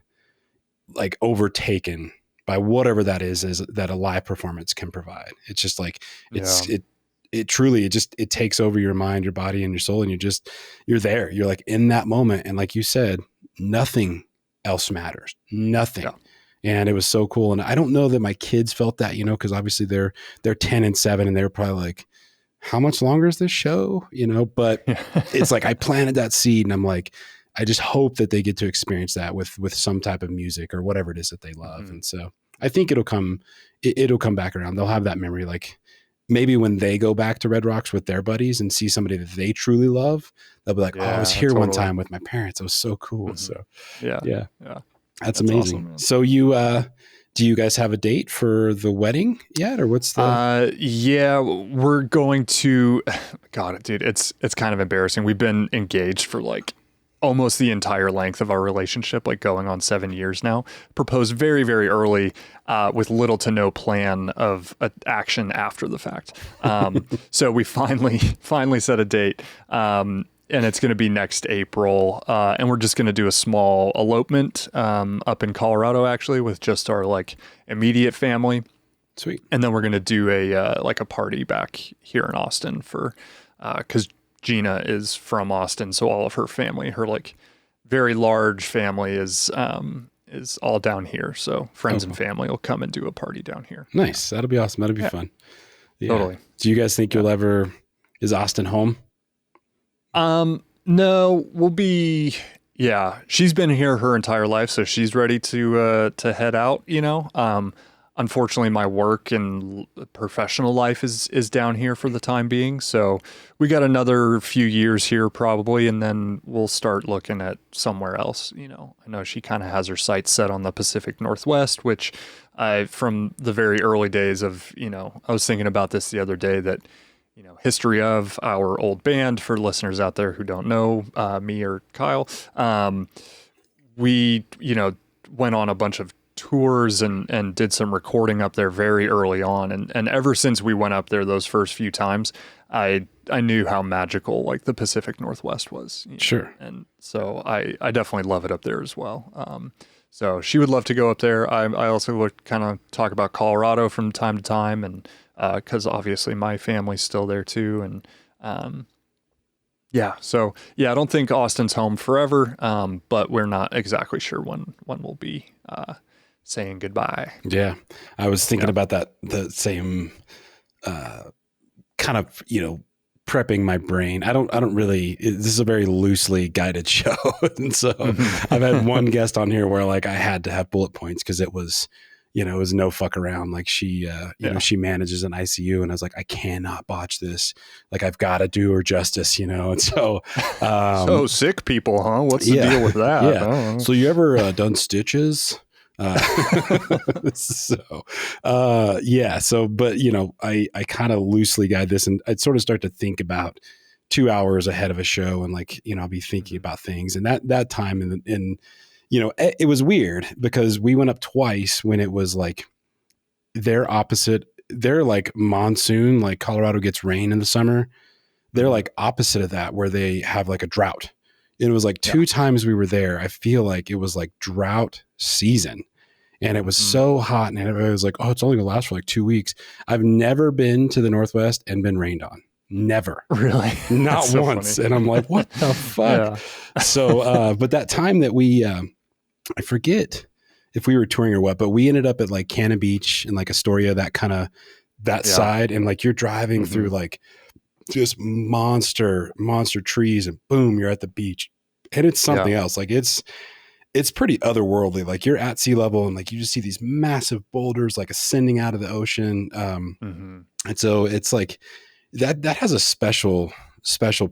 like overtaken by whatever that is that a live performance can provide. It's just like, it truly, it takes over your mind, your body and your soul. And you're there, you're like in that moment. And like you said, nothing else matters, nothing. Yeah. And it was so cool. And I don't know that my kids felt that, you know, cause obviously they're 10 and 7 and they were probably like, how much longer is this show? You know, but it's like, I planted that seed and I'm like, I just hope that they get to experience that with some type of music or whatever it is that they love. And so I think it'll come back around. They'll have that memory. Like maybe when they go back to Red Rocks with their buddies and see somebody that they truly love, they'll be like, oh, I was here one time with my parents. It was so cool. So yeah. That's amazing. Awesome, so do you guys have a date for the wedding yet, or what's the? We're going to. God, dude, it's kind of embarrassing. We've been engaged for like almost the entire length of our relationship, like going on 7 years now. Proposed very, very early, with little to no plan of action after the fact. So we finally set a date. And it's going to be next April. And we're just going to do a small elopement up in Colorado, actually, with just our like immediate family. Sweet. And then we're going to do a party back here in Austin for, cause Gina is from Austin. So all of her family, her like very large family is all down here. So friends and family will come and do a party down here. Nice. That'll be awesome. That'll be fun. Yeah. Totally. Do you guys think you'll ever, is Austin home? No, we'll be, she's been here her entire life. So she's ready to head out, unfortunately my work and professional life is down here for the time being. So we got another few years here probably, and then we'll start looking at somewhere else. I know she kind of has her sights set on the Pacific Northwest, which from the very early days of, I was thinking about this the other day that, history of our old band for listeners out there who don't know me or Kyle. We, went on a bunch of tours and did some recording up there very early on. And ever since we went up there those first few times, I knew how magical like the Pacific Northwest was. Sure. And so I definitely love it up there as well. So she would love to go up there. I also would kind of talk about Colorado from time to time, and because obviously my family's still there too. And I don't think Austin's home forever, but we're not exactly sure when we'll be saying goodbye. Yeah. I was thinking about that, the same kind of, prepping my brain. I don't really, this is a very loosely guided show. And so I've had one guest on here where like I had to have bullet points because it was, it was no fuck around. Like she, she manages an ICU, and I was like, I cannot botch this. Like I've got to do her justice, and so, so sick people, huh? What's the deal with that? Yeah. So you ever done stitches? But I kind of loosely guide this, and I'd sort of start to think about 2 hours ahead of a show, and like, I'll be thinking about things, and that time in it was weird because we went up twice when it was like they're opposite. They're like monsoon, like Colorado gets rain in the summer. They're like opposite of that, where they have like a drought. It was like two times we were there. I feel like it was like drought season, and it was so hot, and everybody was like, oh, it's only gonna last for like 2 weeks. I've never been to the Northwest and been rained on. Never. Really? Not so once. Funny. And I'm like, what the fuck? So, but that time that we, I forget if we were touring or what, but we ended up at like Cannon Beach and like Astoria, that side. And like, you're driving through like just monster trees, and boom, you're at the beach, and it's something else. Like it's pretty otherworldly. Like you're at sea level, and like, you just see these massive boulders, like ascending out of the ocean. And so it's like, that has a special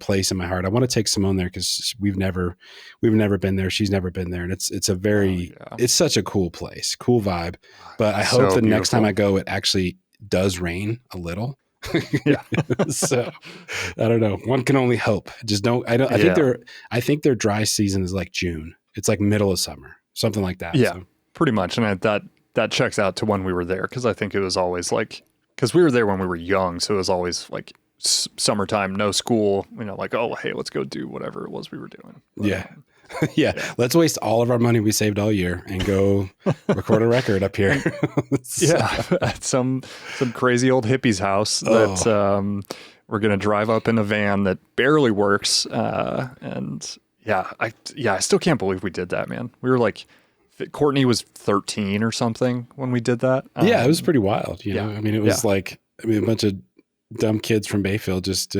place in my heart. I want to take Simone there because we've never been there. She's never been there. And it's a very, it's such a cool place, cool vibe. But I hope the next time I go, it actually does rain a little. So I don't know. One can only hope. I think their dry season is like June. It's like middle of summer, something like that. Yeah, so. Pretty much. And that checks out to when we were there. Cause I think it was always like, because we were there when we were young, so it was always like summertime, no school, like, oh, hey, let's go do whatever it was we were doing. But, let's waste all of our money we saved all year and go record a record up here. At some crazy old hippie's house that we're going to drive up in a van that barely works. And I still can't believe we did that, man. We were like, Courtney was 13 or something when we did that. It was pretty wild. I mean, it was like, a bunch of dumb kids from Bayfield, just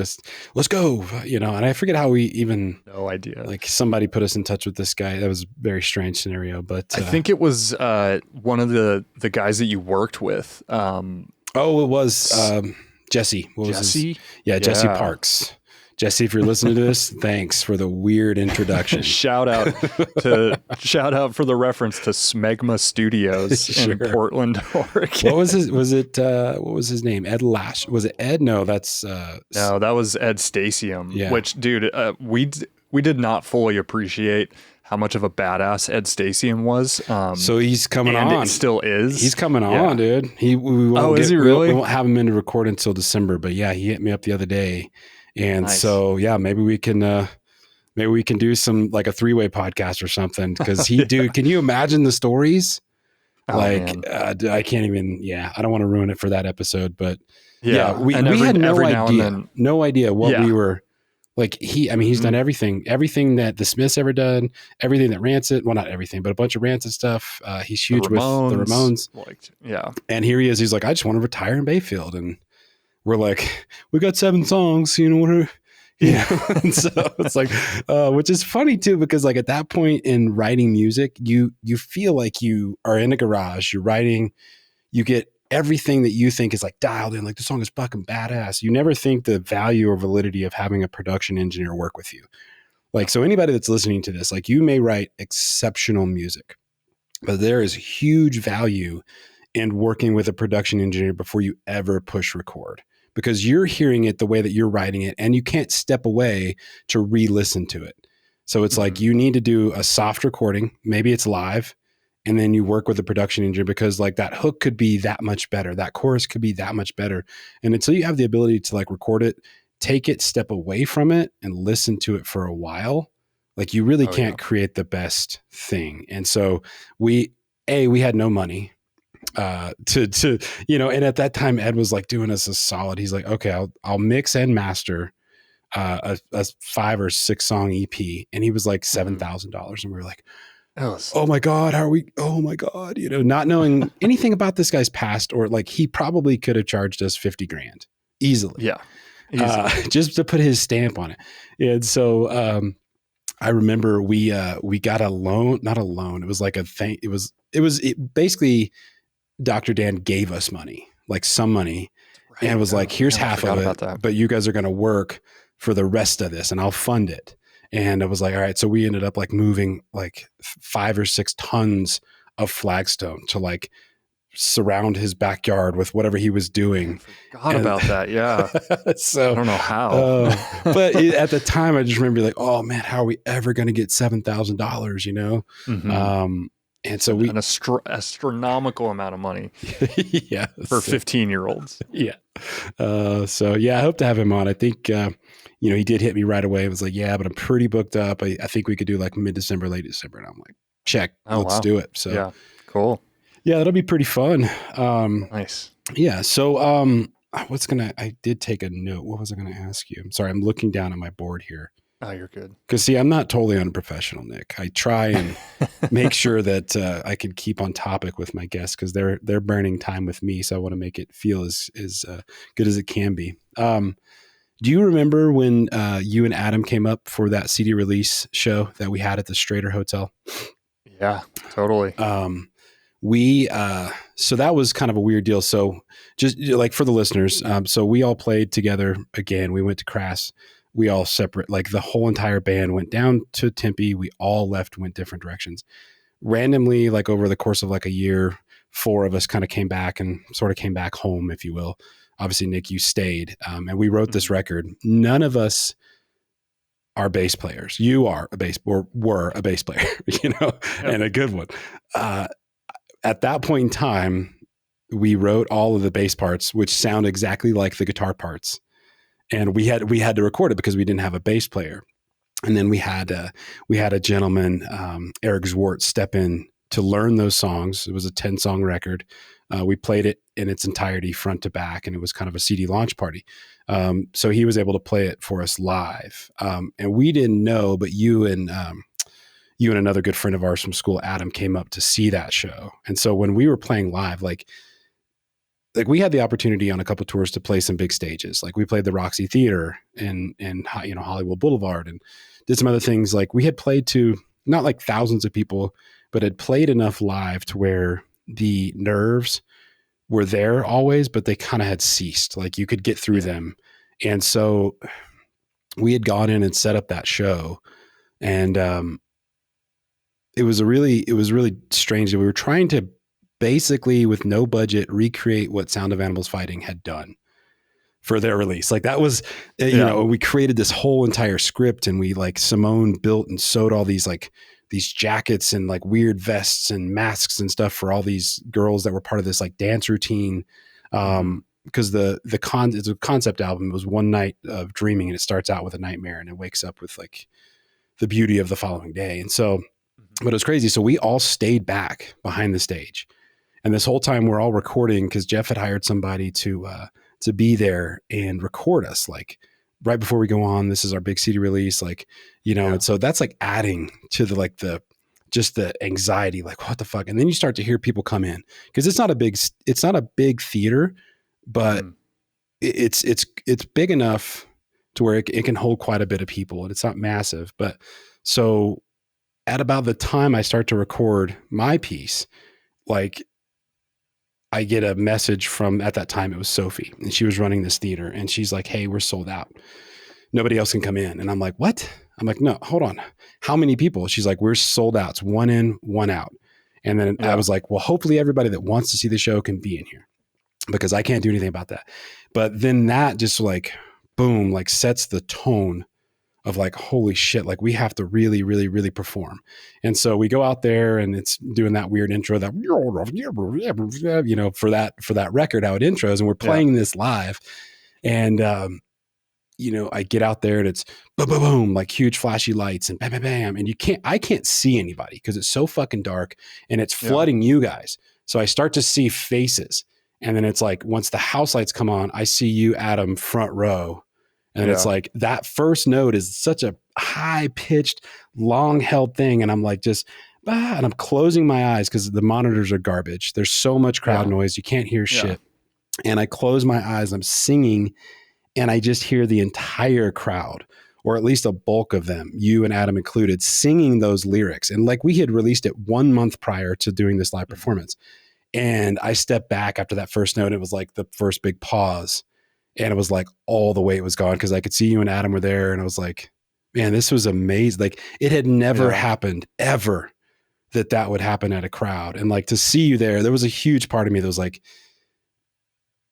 let's go, and I forget how we even, no idea. Like somebody put us in touch with this guy. That was a very strange scenario, but I think it was one of the guys that you worked with. It was Jesse. Jesse? Jesse Parks. Jesse, if you're listening to this, thanks for the weird introduction. Shout out for the reference to Smegma Studios in Portland, Oregon. What was his name? Ed Lash. Was it Ed? No, that's no, that was Ed Stasium. Yeah. Which, dude, we did not fully appreciate how much of a badass Ed Stasium was. So he's coming on. It still is. He's coming on, dude. Is he really? We won't have him in to record until December, but yeah, he hit me up the other day. And so, maybe we can do some like a 3-way podcast or something. Cause dude, can you imagine the stories? Oh, man. I can't even, I don't want to ruin it for that episode, but we had no idea what we were like. He's done everything that the Smiths ever done, everything that Rancid, well, not everything, but a bunch of Rancid stuff. He's huge with the Ramones. And here he is. He's like, I just want to retire in Bayfield. And we're like, we got 7 songs, and so it's like, which is funny too, because like at that point in writing music, you feel like you are in a garage, you're writing, you get everything that you think is like dialed in, like the song is fucking badass. You never think the value or validity of having a production engineer work with you. Like, so anybody that's listening to this, like, you may write exceptional music, but there is huge value in working with a production engineer before you ever push record, because you're hearing it the way that you're writing it, and you can't step away to re-listen to it. So it's like, you need to do a soft recording. Maybe it's live, and then you work with a production engineer, because like that hook could be that much better. That chorus could be that much better. And until you have the ability to like record it, take it, step away from it and listen to it for a while, like you really can't create the best thing. And so we had no money. To and at that time Ed was like doing us a solid. He's like, okay, I'll mix and master a 5 or 6 song EP, and he was like $7,000, and we were like, oh my god, not knowing anything about this guy's past, or like he probably could have charged us $50,000 easily, just to put his stamp on it. And so I remember we got a loan, not a loan, it was like a thing. It basically, Dr. Dan gave us money, like some money, and was like, here's half of it, but you guys are going to work for the rest of this and I'll fund it. And I was like, all right. So we ended up like moving like 5 or 6 tons of flagstone to like surround his backyard with whatever he was doing. I forgot about that. Yeah. So I don't know how, but at the time I just remember like, oh man, how are we ever going to get $7,000, and so an astronomical amount of money for 15-year-olds. Yeah. So I hope to have him on. I think, he did hit me right away. It was like, but I'm pretty booked up. I think we could do like mid-December, late December. And I'm like, check, let's do it. So cool. Yeah, that'll be pretty fun. Nice. Yeah. So, I did take a note. What was I going to ask you? I'm sorry. I'm looking down at my board here. Oh, you're good. Because see, I'm not totally unprofessional, Nick. I try and make sure that I can keep on topic with my guests, because they're burning time with me. So I want to make it feel as good as it can be. Do you remember when you and Adam came up for that CD release show that we had at the Strader Hotel? Yeah, totally. So that was kind of a weird deal. So just like for the listeners, so we all played together again. We went to Crass. We all separate, like the whole entire band went down to Tempe. We all went different directions. Randomly, like over the course of like a year, 4 of us kind of came back and sort of came back home, if you will. Obviously, Nick, you stayed, and we wrote this record. None of us are bass players. You are were a bass player, and a good one. At that point in time, we wrote all of the bass parts, which sound exactly like the guitar parts. And we had to record it because we didn't have a bass player. And then we had a gentleman, Eric Zwart, step in to learn those songs. It was a 10-song record. We played it in its entirety, front to back, and it was kind of a CD launch party. So he was able to play it for us live. And we didn't know, but you and another good friend of ours from school, Adam, came up to see that show. And so when we were playing live, like we had the opportunity on a couple of tours to play some big stages. Like we played the Roxy Theater and Hollywood Boulevard, and did some other things. Like we had played to not like thousands of people, but had played enough live to where the nerves were there always, but they kind of had ceased. Like you could get through them. And so we had gone in and set up that show, and it was really strange. We were trying to basically, with no budget, recreate what Sound of Animals Fighting had done for their release. Like that was, we created this whole entire script, and we like Simone built and sewed all these jackets and like weird vests and masks and stuff for all these girls that were part of this like dance routine. Because it's a concept album. It was one night of dreaming, and it starts out with a nightmare, and it wakes up with like the beauty of the following day. And so, but it was crazy. So we all stayed back behind the stage. And this whole time we're all recording because Jeff had hired somebody to be there and record us like right before we go on. This is our big CD release, like, you know, and so that's like adding to the just the anxiety, like what the fuck. And then you start to hear people come in because it's not a big theater, but it's big enough to where it can hold quite a bit of people, and it's not massive. But so at about the time I start to record my piece, like I get a message from, at that time it was Sophie, and she was running this theater, and she's like, "Hey, we're sold out. Nobody else can come in." And I'm like, "What?" I'm like, "No, hold on. How many people?" She's like, "We're sold out. It's one in, one out." And then I was like, "Well, hopefully everybody that wants to see the show can be in here, because I can't do anything about that." But then that just like, boom, like sets the tone of like, holy shit, like we have to really, really, really perform. And so we go out there and it's doing that weird intro that, you know, for that record, how it intros, and we're playing this live. And, you know, I get out there and it's boom, boom, boom, like huge flashy lights and bam, bam, bam. And I can't see anybody because it's so fucking dark and it's flooding you guys. So I start to see faces. And then it's like, once the house lights come on, I see you, Adam, front row. And it's like that first note is such a high pitched, long held thing. And I'm like, and I'm closing my eyes because the monitors are garbage. There's so much crowd noise. You can't hear shit. And I close my eyes, I'm singing, and I just hear the entire crowd, or at least a bulk of them, you and Adam included, singing those lyrics. And like we had released it 1 month prior to doing this live performance. And I stepped back after that first note. It was like the first big pause. And it was like all the way it was gone because I could see you and Adam were there. And I was like, man, this was amazing. Like it had never happened ever that would happen at a crowd. And like to see you there was a huge part of me that was like,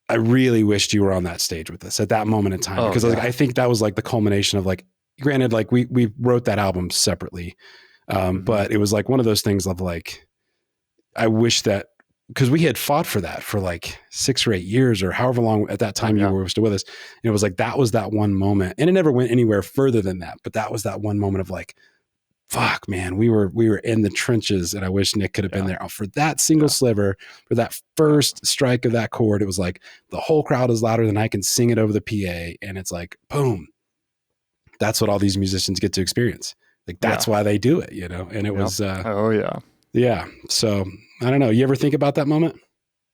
I really wished you were on that stage with us at that moment in time. Because like, I think that was like the culmination of like, granted, like we wrote that album separately. But it was like one of those things of like, I wish that, because we had fought for that for like 6 or 8 years or however long at that time you were still with us. And it was like, that was that one moment, and it never went anywhere further than that. But that was that one moment of like, fuck, man, we were in the trenches, and I wish Nick could have been there for that single sliver, for that first strike of that chord. It was like the whole crowd is louder than I can sing it over the PA. And it's like, boom, that's what all these musicians get to experience. Like, that's why they do it, you know? And it was, yeah. So I don't know. You ever think about that moment?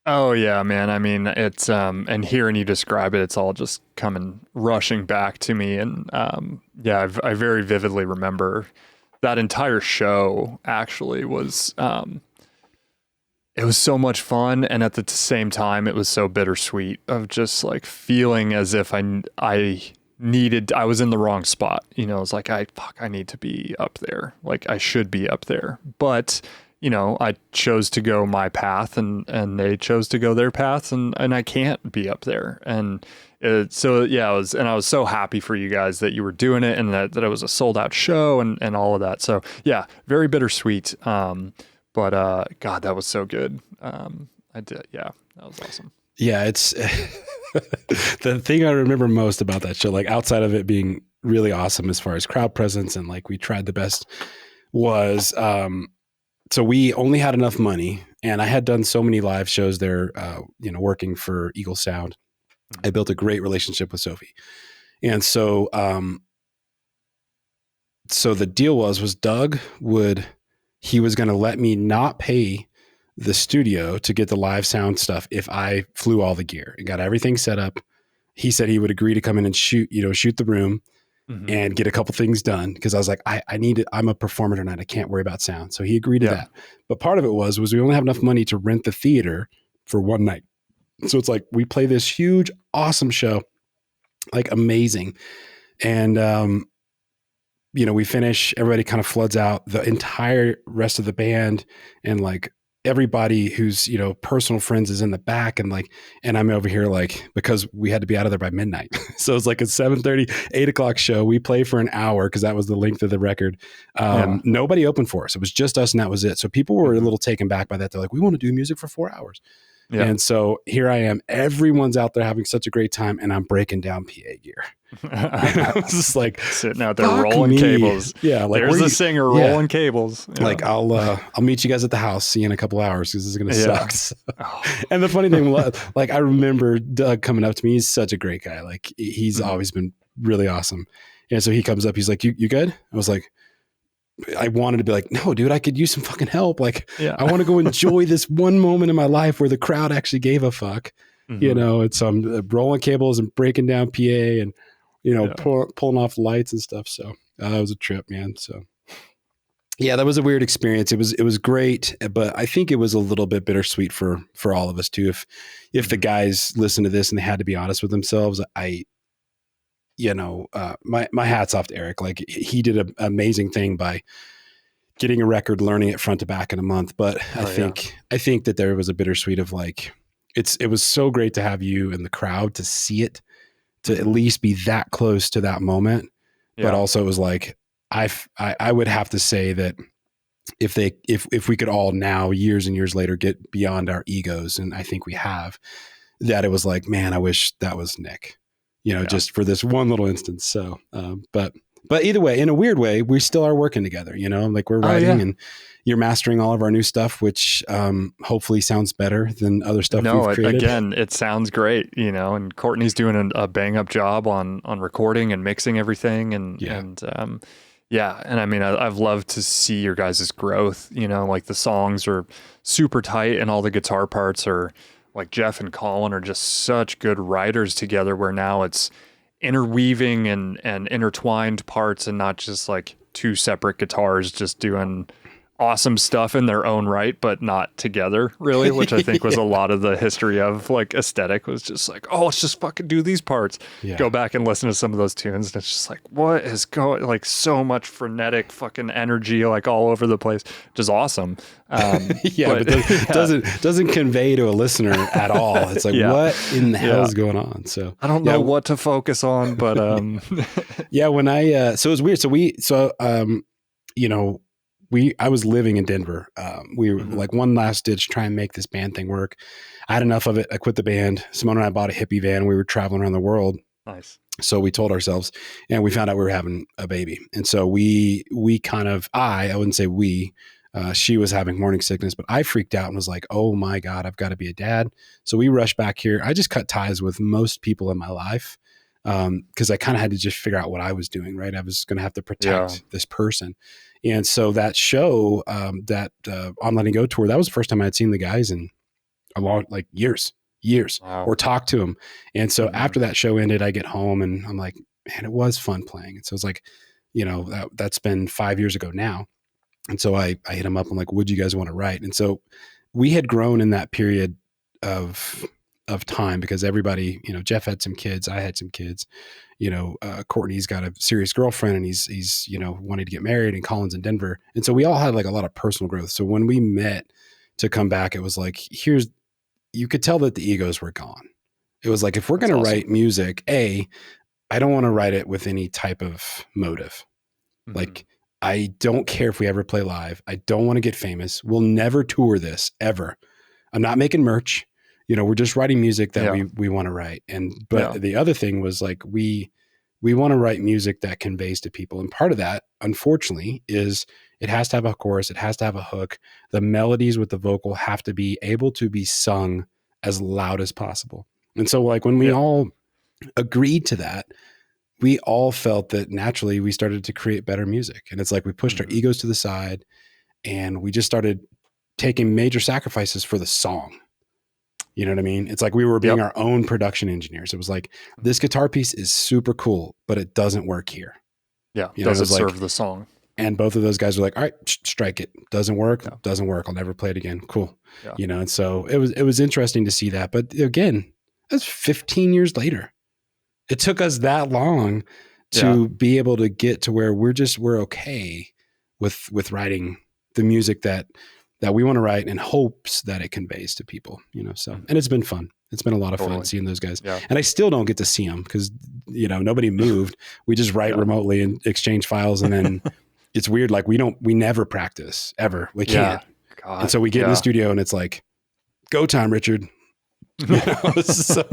Oh yeah, man. I mean, it's, and hearing you describe it, it's all just coming rushing back to me. And, I very vividly remember that entire show actually was, it was so much fun. And at the same time, it was so bittersweet of just like feeling as if I was in the wrong spot. You know, it's like, I need to be up there. Like I should be up there, but you know, I chose to go my path and they chose to go their paths, and I can't be up there. And I was so happy for you guys that you were doing it, and that it was a sold out show and all of that. So yeah, very bittersweet. But God, that was so good. That was awesome. Yeah. It's the thing I remember most about that show, like outside of it being really awesome as far as crowd presence and like we tried the best, was, so we only had enough money, and I had done so many live shows there, working for Eagle Sound. I built a great relationship with Sophie. And so, so the deal was Doug he was going to let me not pay the studio to get the live sound stuff if I flew all the gear and got everything set up. He said he would agree to come in and shoot the room. And get a couple things done, because I was like, I'm a performer tonight. I can't worry about sound. So he agreed to that. But part of it was we only have enough money to rent the theater for one night. So it's like we play this huge, awesome show, like amazing. And, we finish, everybody kind of floods out, the entire rest of the band, and like everybody who's, personal friends is in the back, and I'm over here, like, because we had to be out of there by midnight. So it's like a 7:30, 8 o'clock show. We play for an hour, cause that was the length of the record. Nobody opened for us. It was just us, and that was it. So people were a little taken back by that. They're like, we want to do music for 4 hours. Yeah. And so here I am, everyone's out there having such a great time, and I'm breaking down PA gear. It's just like sitting out there rolling cables. Yeah, like there's the singer rolling cables. Yeah. Like I'll meet you guys at the house. See you in a couple hours because this is gonna suck. So. And the funny thing, like I remember Doug coming up to me. He's such a great guy. Like he's always been really awesome. And so he comes up. He's like, "You good?" I was like, I wanted to be like, "No, dude, I could use some fucking help. Like, I want to go enjoy this one moment in my life where the crowd actually gave a fuck." You know, and so I'm rolling cables and breaking down PA and, you know, pulling off lights and stuff. So it was a trip, man. So yeah, that was a weird experience. It was great, but I think it was a little bit bittersweet for all of us too. If the guys listen to this and they had to be honest with themselves, my hat's off to Eric. Like he did an amazing thing by getting a record, learning it front to back in a month. But I think that there was a bittersweet of like, it was so great to have you in the crowd to see it, to at least be that close to that moment. Yeah. But also it was like, I would have to say that if we could all now, years and years later, get beyond our egos, and I think we have, that it was like, man, I wish that was Nick, just for this one little instance. So, but either way, in a weird way, we still are working together, like we're writing and you're mastering all of our new stuff, which hopefully sounds better than other stuff we've created. Again, it sounds great, and Courtney's doing a bang up job on recording and mixing everything. And I mean, I've loved to see your guys' growth, like the songs are super tight and all the guitar parts are like Jeff and Colin are just such good writers together where now it's interweaving and intertwined parts and not just like two separate guitars just doing awesome stuff in their own right, but not together really, which I think was a lot of the history of like aesthetic was just like, oh, let's just fucking do these parts. Go back and listen to some of those tunes and it's just like, what is going, like so much frenetic fucking energy, like all over the place, which is awesome. But doesn't convey to a listener at all. It's like, what in the hell is going on? So I don't know what to focus on, but when so it was weird. I was living in Denver. We were like one last ditch, try and make this band thing work. I had enough of it. I quit the band. Simone and I bought a hippie van. We were traveling around the world. Nice. So we told ourselves, and we found out we were having a baby. And so we kind of, I wouldn't say we, she was having morning sickness, but I freaked out and was like, oh my God, I've got to be a dad. So we rushed back here. I just cut ties with most people in my life. Cause I kind of had to just figure out what I was doing, right? I was going to have to protect this person. And so that show, that On Letting Go tour, that was the first time I had seen the guys in a long, like years, or talked to them. And so after that show ended, I get home and I'm like, man, it was fun playing. And so it's like, that's been 5 years ago now. And so I hit him up. I'm like, would you guys want to write? And so we had grown in that period of time because everybody, Jeff had some kids, I had some kids, Courtney's got a serious girlfriend and he's, wanting to get married, and Colin's in Denver. And so we all had like a lot of personal growth. So when we met to come back, it was like, you could tell that the egos were gone. It was like, if we're going to write music, I don't want to write it with any type of motive. Mm-hmm. Like, I don't care if we ever play live. I don't want to get famous. We'll never tour this ever. I'm not making merch. We're just writing music that we want to write. But the other thing was like, we want to write music that conveys to people. And part of that, unfortunately, is it has to have a chorus. It has to have a hook. The melodies with the vocal have to be able to be sung as loud as possible. And so like when we all agreed to that, we all felt that naturally we started to create better music. And it's like, we pushed our egos to the side and we just started taking major sacrifices for the song. You know what I mean? It's like we were being our own production engineers. It was like, this guitar piece is super cool, but it doesn't work here. Yeah. Does it serve the song? And both of those guys were like, all right, strike it. Doesn't work. Yeah. Doesn't work. I'll never play it again. Cool. Yeah. And so it was interesting to see that. But again, that's 15 years later. It took us that long to be able to get to where we're okay with writing the music that we want to write in hopes that it conveys to people, so, and it's been fun. It's been a lot of fun seeing those guys. Yeah. And I still don't get to see them because, nobody moved. We just write remotely and exchange files. And then it's weird. Like we never practice ever. We can't. God. And so we get in the studio and it's like, go time, Richard. So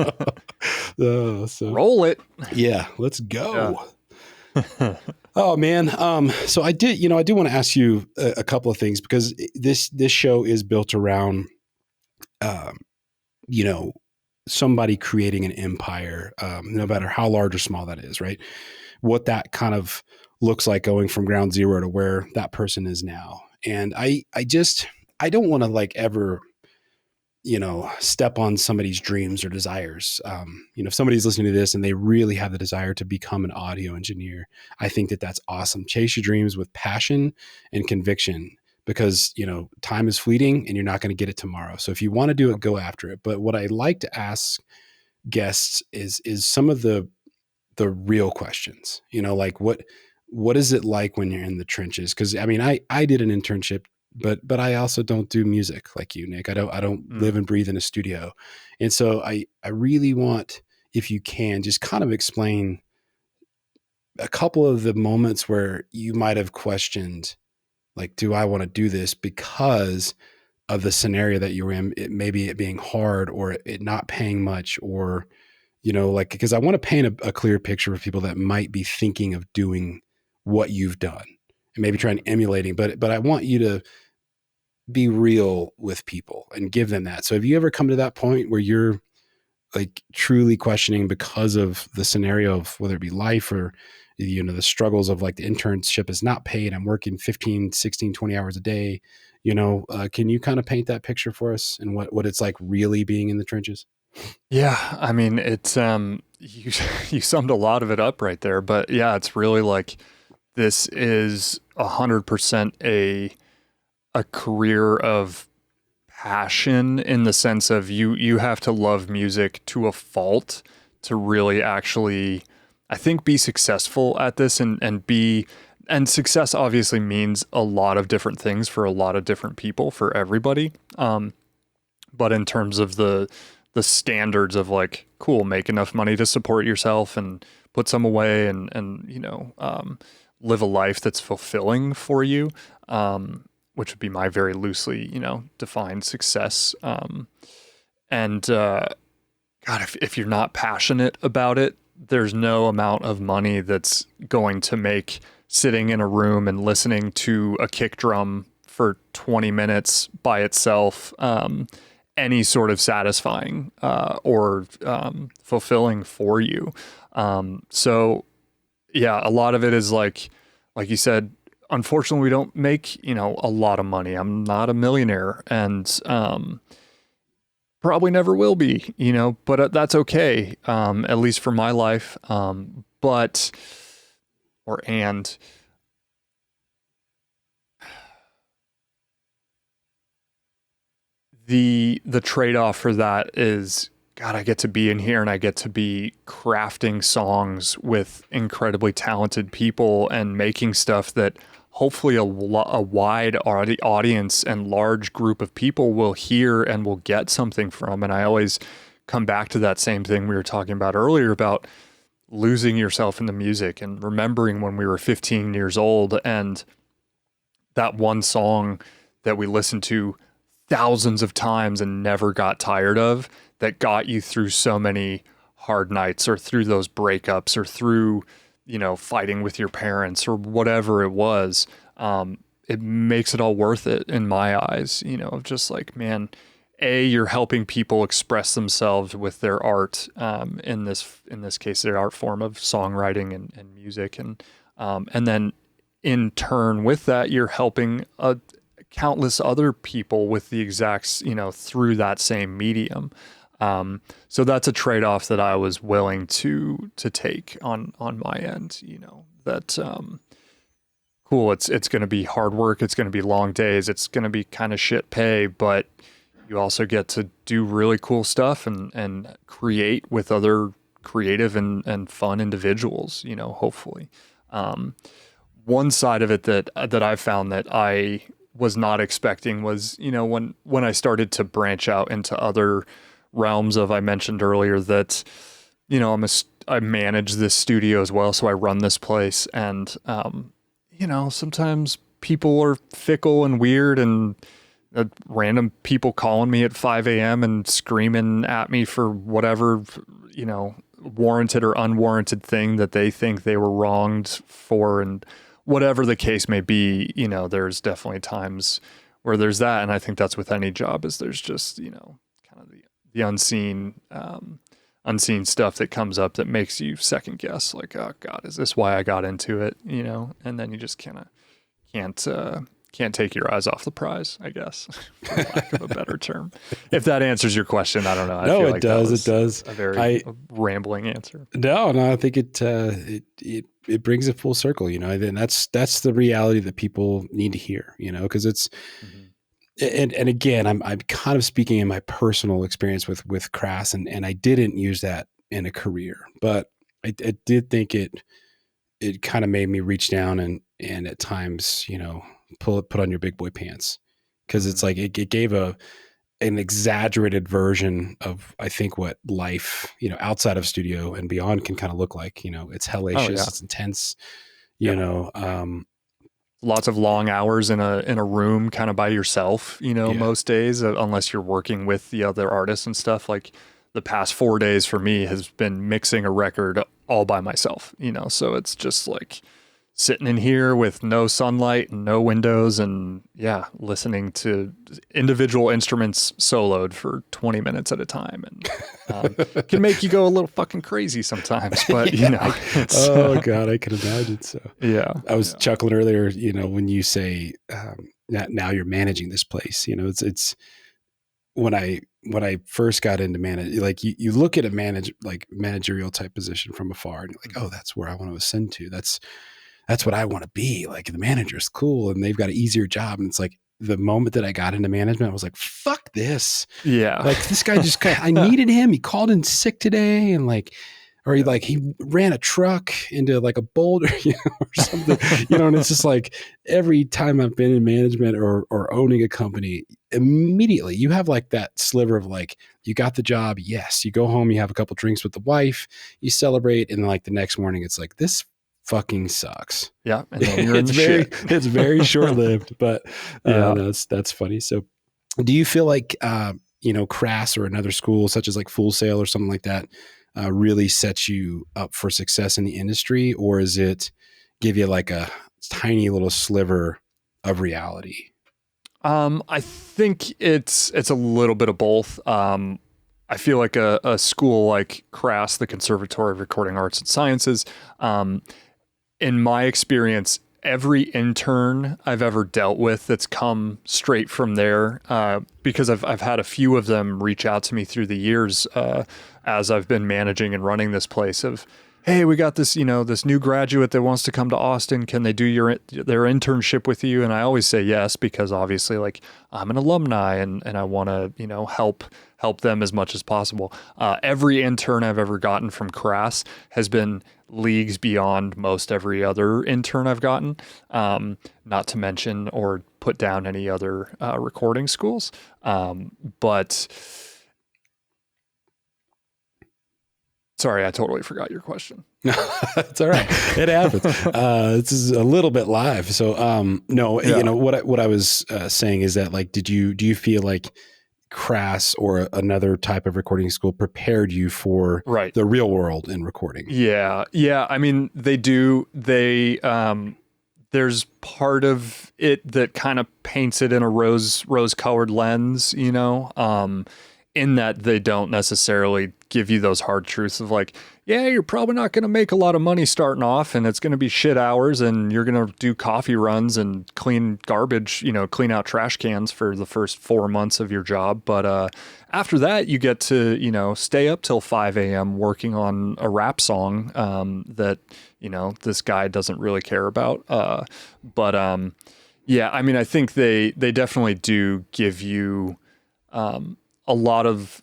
roll it. Yeah, let's go. Yeah. Oh man. So I do want to ask you a couple of things, because this show is built around, um, somebody creating an empire, no matter how large or small that is, right? What that kind of looks like going from ground zero to where that person is now. And I don't want to like ever, step on somebody's dreams or desires. If somebody's listening to this and they really have the desire to become an audio engineer, I think that that's awesome. Chase your dreams with passion and conviction, because, time is fleeting and you're not going to get it tomorrow. So if you want to do it, go after it. But what I like to ask guests is some of the real questions, like what is it like when you're in the trenches? Cause I mean, I did an internship, but I also don't do music like you, Nick. I don't live and breathe in a studio. And so I really want, if you can, just kind of explain a couple of the moments where you might have questioned, like, do I want to do this because of the scenario that you're in? Maybe it being hard, or it not paying much, or, because I want to paint a clear picture for people that might be thinking of doing what you've done and maybe trying emulating, but I want you to be real with people and give them that. So have you ever come to that point where you're like truly questioning because of the scenario of whether it be life or, the struggles of like the internship is not paid, I'm working 15, 16, 20 hours a day, can you kind of paint that picture for us and what it's like really being in the trenches? Yeah. I mean, it's, you summed a lot of it up right there, but yeah, it's really like, this is 100% a career of passion, in the sense of you have to love music to a fault to really actually, I think, be successful at this, and success obviously means a lot of different things for a lot of different people, for everybody. But in terms of the standards of like, cool, make enough money to support yourself and put some away and live a life that's fulfilling for you, which would be my very loosely, defined success. God, if you're not passionate about it, there's no amount of money that's going to make sitting in a room and listening to a kick drum for 20 minutes by itself any sort of satisfying or fulfilling for you. So yeah, a lot of it is like you said, unfortunately, we don't make, a lot of money. I'm not a millionaire, and probably never will be, but that's okay. At least for my life. The trade-off for that is, God, I get to be in here and I get to be crafting songs with incredibly talented people and making stuff that hopefully a wide audience and large group of people will hear and will get something from. And I always come back to that same thing we were talking about earlier about losing yourself in the music and remembering when we were 15 years old and that one song that we listened to thousands of times and never got tired of, that got you through so many hard nights or through those breakups or through, fighting with your parents or whatever it was. It makes it all worth it in my eyes, of just like, man, you're helping people express themselves with their art, in this case, their art form of songwriting and music. And then in turn with that, you're helping countless other people with the exact, through that same medium. So that's a trade-off that I was willing to take on my end, that, cool. It's going to be hard work. It's going to be long days. It's going to be kind of shit pay, but you also get to do really cool stuff and create with other creative and fun individuals, hopefully. One side of it that I found that I was not expecting was, when I started to branch out into other realms of, I mentioned earlier that, I manage this studio as well. So I run this place and, sometimes people are fickle and weird and random people calling me at 5 a.m. and screaming at me for whatever, warranted or unwarranted thing that they think they were wronged for, and whatever the case may be. There's definitely times where there's that, and I think that's with any job, is there's just kind of the unseen stuff that comes up that makes you second guess, like, oh God, is this why I got into it? And then you just kind of can't take your eyes off the prize, I guess, for lack of a better term. If that answers your question, I don't know. I feel like does. It does. A very rambling answer. No, I think it brings it full circle, and that's the reality that people need to hear, because it's, and again, I'm kind of speaking in my personal experience with Crass, and I didn't use that in a career, but I did think it kind of made me reach down and at times, put on your big boy pants, because it's like it gave an exaggerated version of, I think, what life outside of studio and beyond can kind of look like. It's hellacious, It's intense, lots of long hours in a room kind of by yourself, most days, unless you're working with the other artists and stuff. Like the past 4 days for me has been mixing a record all by myself, so it's just like sitting in here with no sunlight and no windows, and listening to individual instruments soloed for 20 minutes at a time, and can make you go a little fucking crazy sometimes, but oh God, I can imagine. So I was chuckling earlier, when you say now you're managing this place, it's when I first got into manage, like you look at a managerial type position from afar, and you're like, oh, that's where I want to ascend to. That's what I want to be. Like, the manager's cool and they've got an easier job. And it's like, the moment that I got into management, I was like, fuck this. Yeah. Like, this guy I needed him. He called in sick today, and he ran a truck into like a boulder, or something, and it's just like, every time I've been in management or owning a company, immediately you have like that sliver of like, you got the job. Yes. You go home, you have a couple drinks with the wife, you celebrate. And then like the next morning, it's like, this fucking sucks. Yeah. And then you're in the shit. It's very short-lived, but that's funny. So do you feel like, Crass or another school such as like Full Sail or something like that, really sets you up for success in the industry, or is it give you like a tiny little sliver of reality? I think it's a little bit of both. I feel like a school like Crass, the Conservatory of Recording Arts and Sciences, in my experience, every intern I've ever dealt with that's come straight from there, because I've had a few of them reach out to me through the years, as I've been managing and running this place, of, hey, we got this, this new graduate that wants to come to Austin. Can they do their internship with you? And I always say yes, because obviously, like, I'm an alumni and I want to, help them as much as possible. Every intern I've ever gotten from Crass has been leagues beyond most every other intern I've gotten, not to mention or put down any other recording schools. But sorry, I totally forgot your question. It's all right. It happens. This is a little bit live. So, no, what I was saying is that, like, do you feel like Crass or another type of recording school prepared you for the real world in recording? Yeah. I mean, they do. There's part of it that kind of paints it in a rose-colored lens, in that they don't necessarily give you those hard truths of like, yeah, you're probably not going to make a lot of money starting off, and it's going to be shit hours, and you're going to do coffee runs and clean garbage, clean out trash cans for the first 4 months of your job. But after that, you get to, stay up till 5 a.m. working on a rap song that, this guy doesn't really care about. Yeah, I mean, I think they definitely do give you a lot of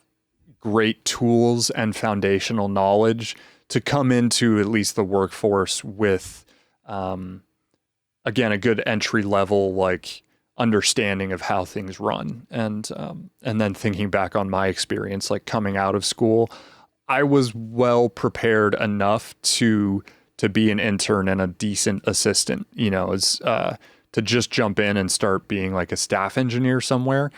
great tools and foundational knowledge to come into at least the workforce with, again, a good entry level, like, understanding of how things run. And then thinking back on my experience, like, coming out of school, I was well prepared enough to be an intern and a decent assistant, as to just jump in and start being like a staff engineer somewhere,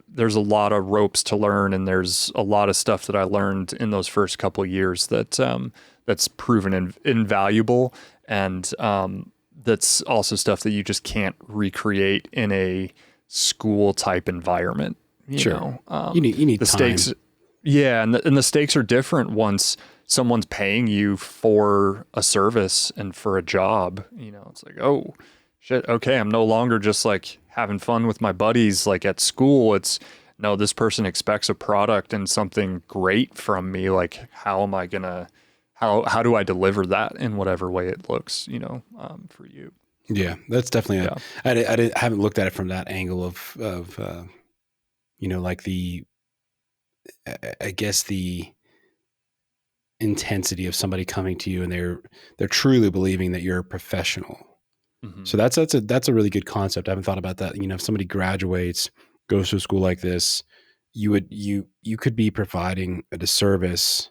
there's a lot of ropes to learn, and there's a lot of stuff that I learned in those first couple of years that's proven invaluable, and that's also stuff that you just can't recreate in a school type environment. You know, you need the time. stakes. Yeah, and the stakes are different once someone's paying you for a service and for a job. You know, it's like, oh shit, okay, I'm no longer just like having fun with my buddies like at school. It's no, this person expects a product and something great from me. Like, how am I gonna how do I deliver that in whatever way it looks, you know, for you? Yeah, that's definitely I haven't looked at it from that angle of you know, like I guess the intensity of somebody coming to you and they're truly believing that you're a professional. Mm-hmm. So that's a really good concept. I haven't thought about that. You know, if somebody graduates, goes to a school like this, you could be providing a disservice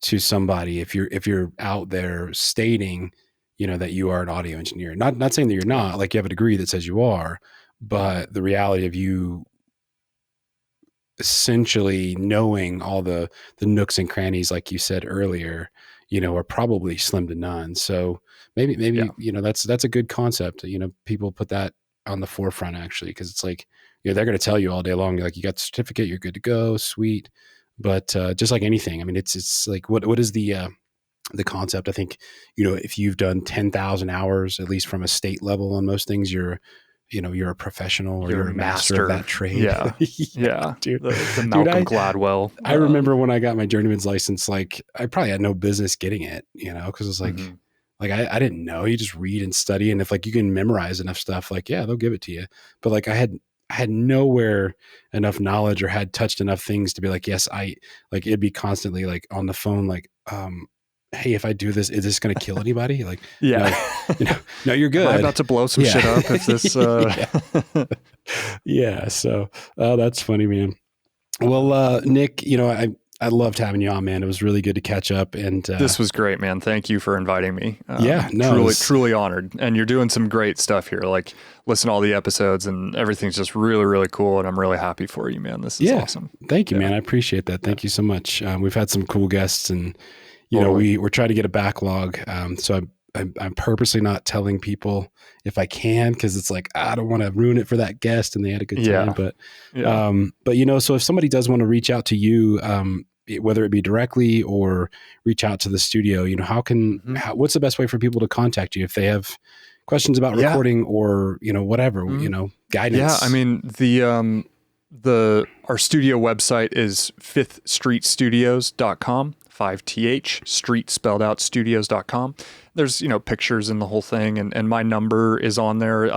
to somebody if you're out there stating, you know, that you are an audio engineer. Not saying that you're not, like you have a degree that says you are, but the reality of you essentially knowing all the nooks and crannies, like you said earlier, you know, are probably slim to none. So maybe, you know, that's a good concept. You know, people put that on the forefront actually, because it's like, you know, they're going to tell you all day long, like, you got the certificate, you're good to go, sweet. But just like anything, I mean, it's like, what is the concept? I think, you know, if you've done 10,000 hours, at least from a state level on most things, you're a professional, or you're a master of that trade. Yeah. Yeah. Dude. The Malcolm Gladwell. I remember when I got my journeyman's license, like I probably had no business getting it, you know, cause it's like, like I didn't know. You just read and study. And if like you can memorize enough stuff, like, yeah, they'll give it to you. But like I had nowhere enough knowledge or had touched enough things to be like, yes, like it'd be constantly like on the phone, like, hey, if I do this, is this going to kill anybody? Like, no, you're good. Am I about to blow some shit up if this, yeah. So, that's funny, man. Well, Nick, you know, I loved having you on, man. It was really good to catch up. And this was great, man. Thank you for inviting me. Truly honored. And you're doing some great stuff here. Like, listen to all the episodes, and everything's just really, really cool. And I'm really happy for you, man. This is awesome. Thank you, man. I appreciate that. Thank you so much. We've had some cool guests, and you know, we're trying to get a backlog. So I'm purposely not telling people if I can, because it's like, I don't want to ruin it for that guest and they had a good time. But you know, so if somebody does want to reach out to you, whether it be directly or reach out to the studio, you know, what's the best way for people to contact you if they have questions about recording or, you know, whatever, you know, guidance? Yeah. I mean, our studio website is fifthstreetstudios.com. 5th street spelled out studios.com. There's, you know, pictures in the whole thing, and my number is on there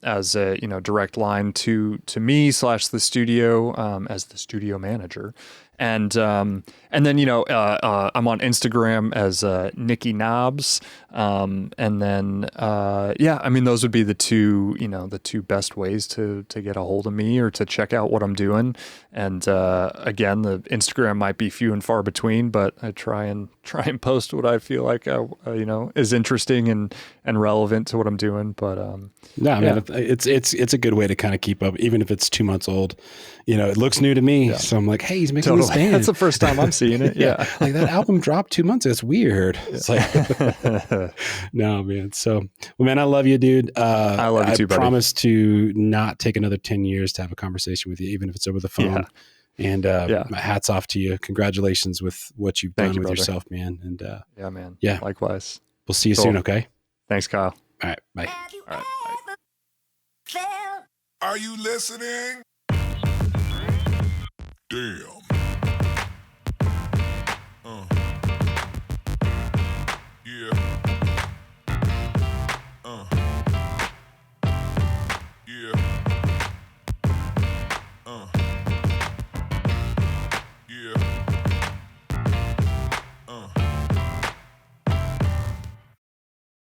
as a, you know, direct line to me / the studio as the studio manager. And then, you know, I'm on Instagram as Nicky Knobs. And then, I mean, those would be the two best ways to get a hold of me or to check out what I'm doing. And again, the Instagram might be few and far between, but I try and post what I feel like, you know, is interesting and relevant to what I'm doing. But man, it's a good way to kind of keep up, even if it's 2 months old. You know, it looks new to me, so I'm like, hey, he's making this band. That's the first time I'm seeing it. Yeah. Like that album dropped 2 months ago. It's weird. It's like, no, man. So, well, man, I love you, dude. I love you too, buddy. I promise to not take another 10 years to have a conversation with you, even if it's over the phone. Yeah. And my hat's off to you. Congratulations with what you've done with yourself, man. And yeah, man. Yeah. Likewise. We'll see you soon, okay? Thanks, Kyle. All right. Bye. All right. Bye. Are you listening? Damn.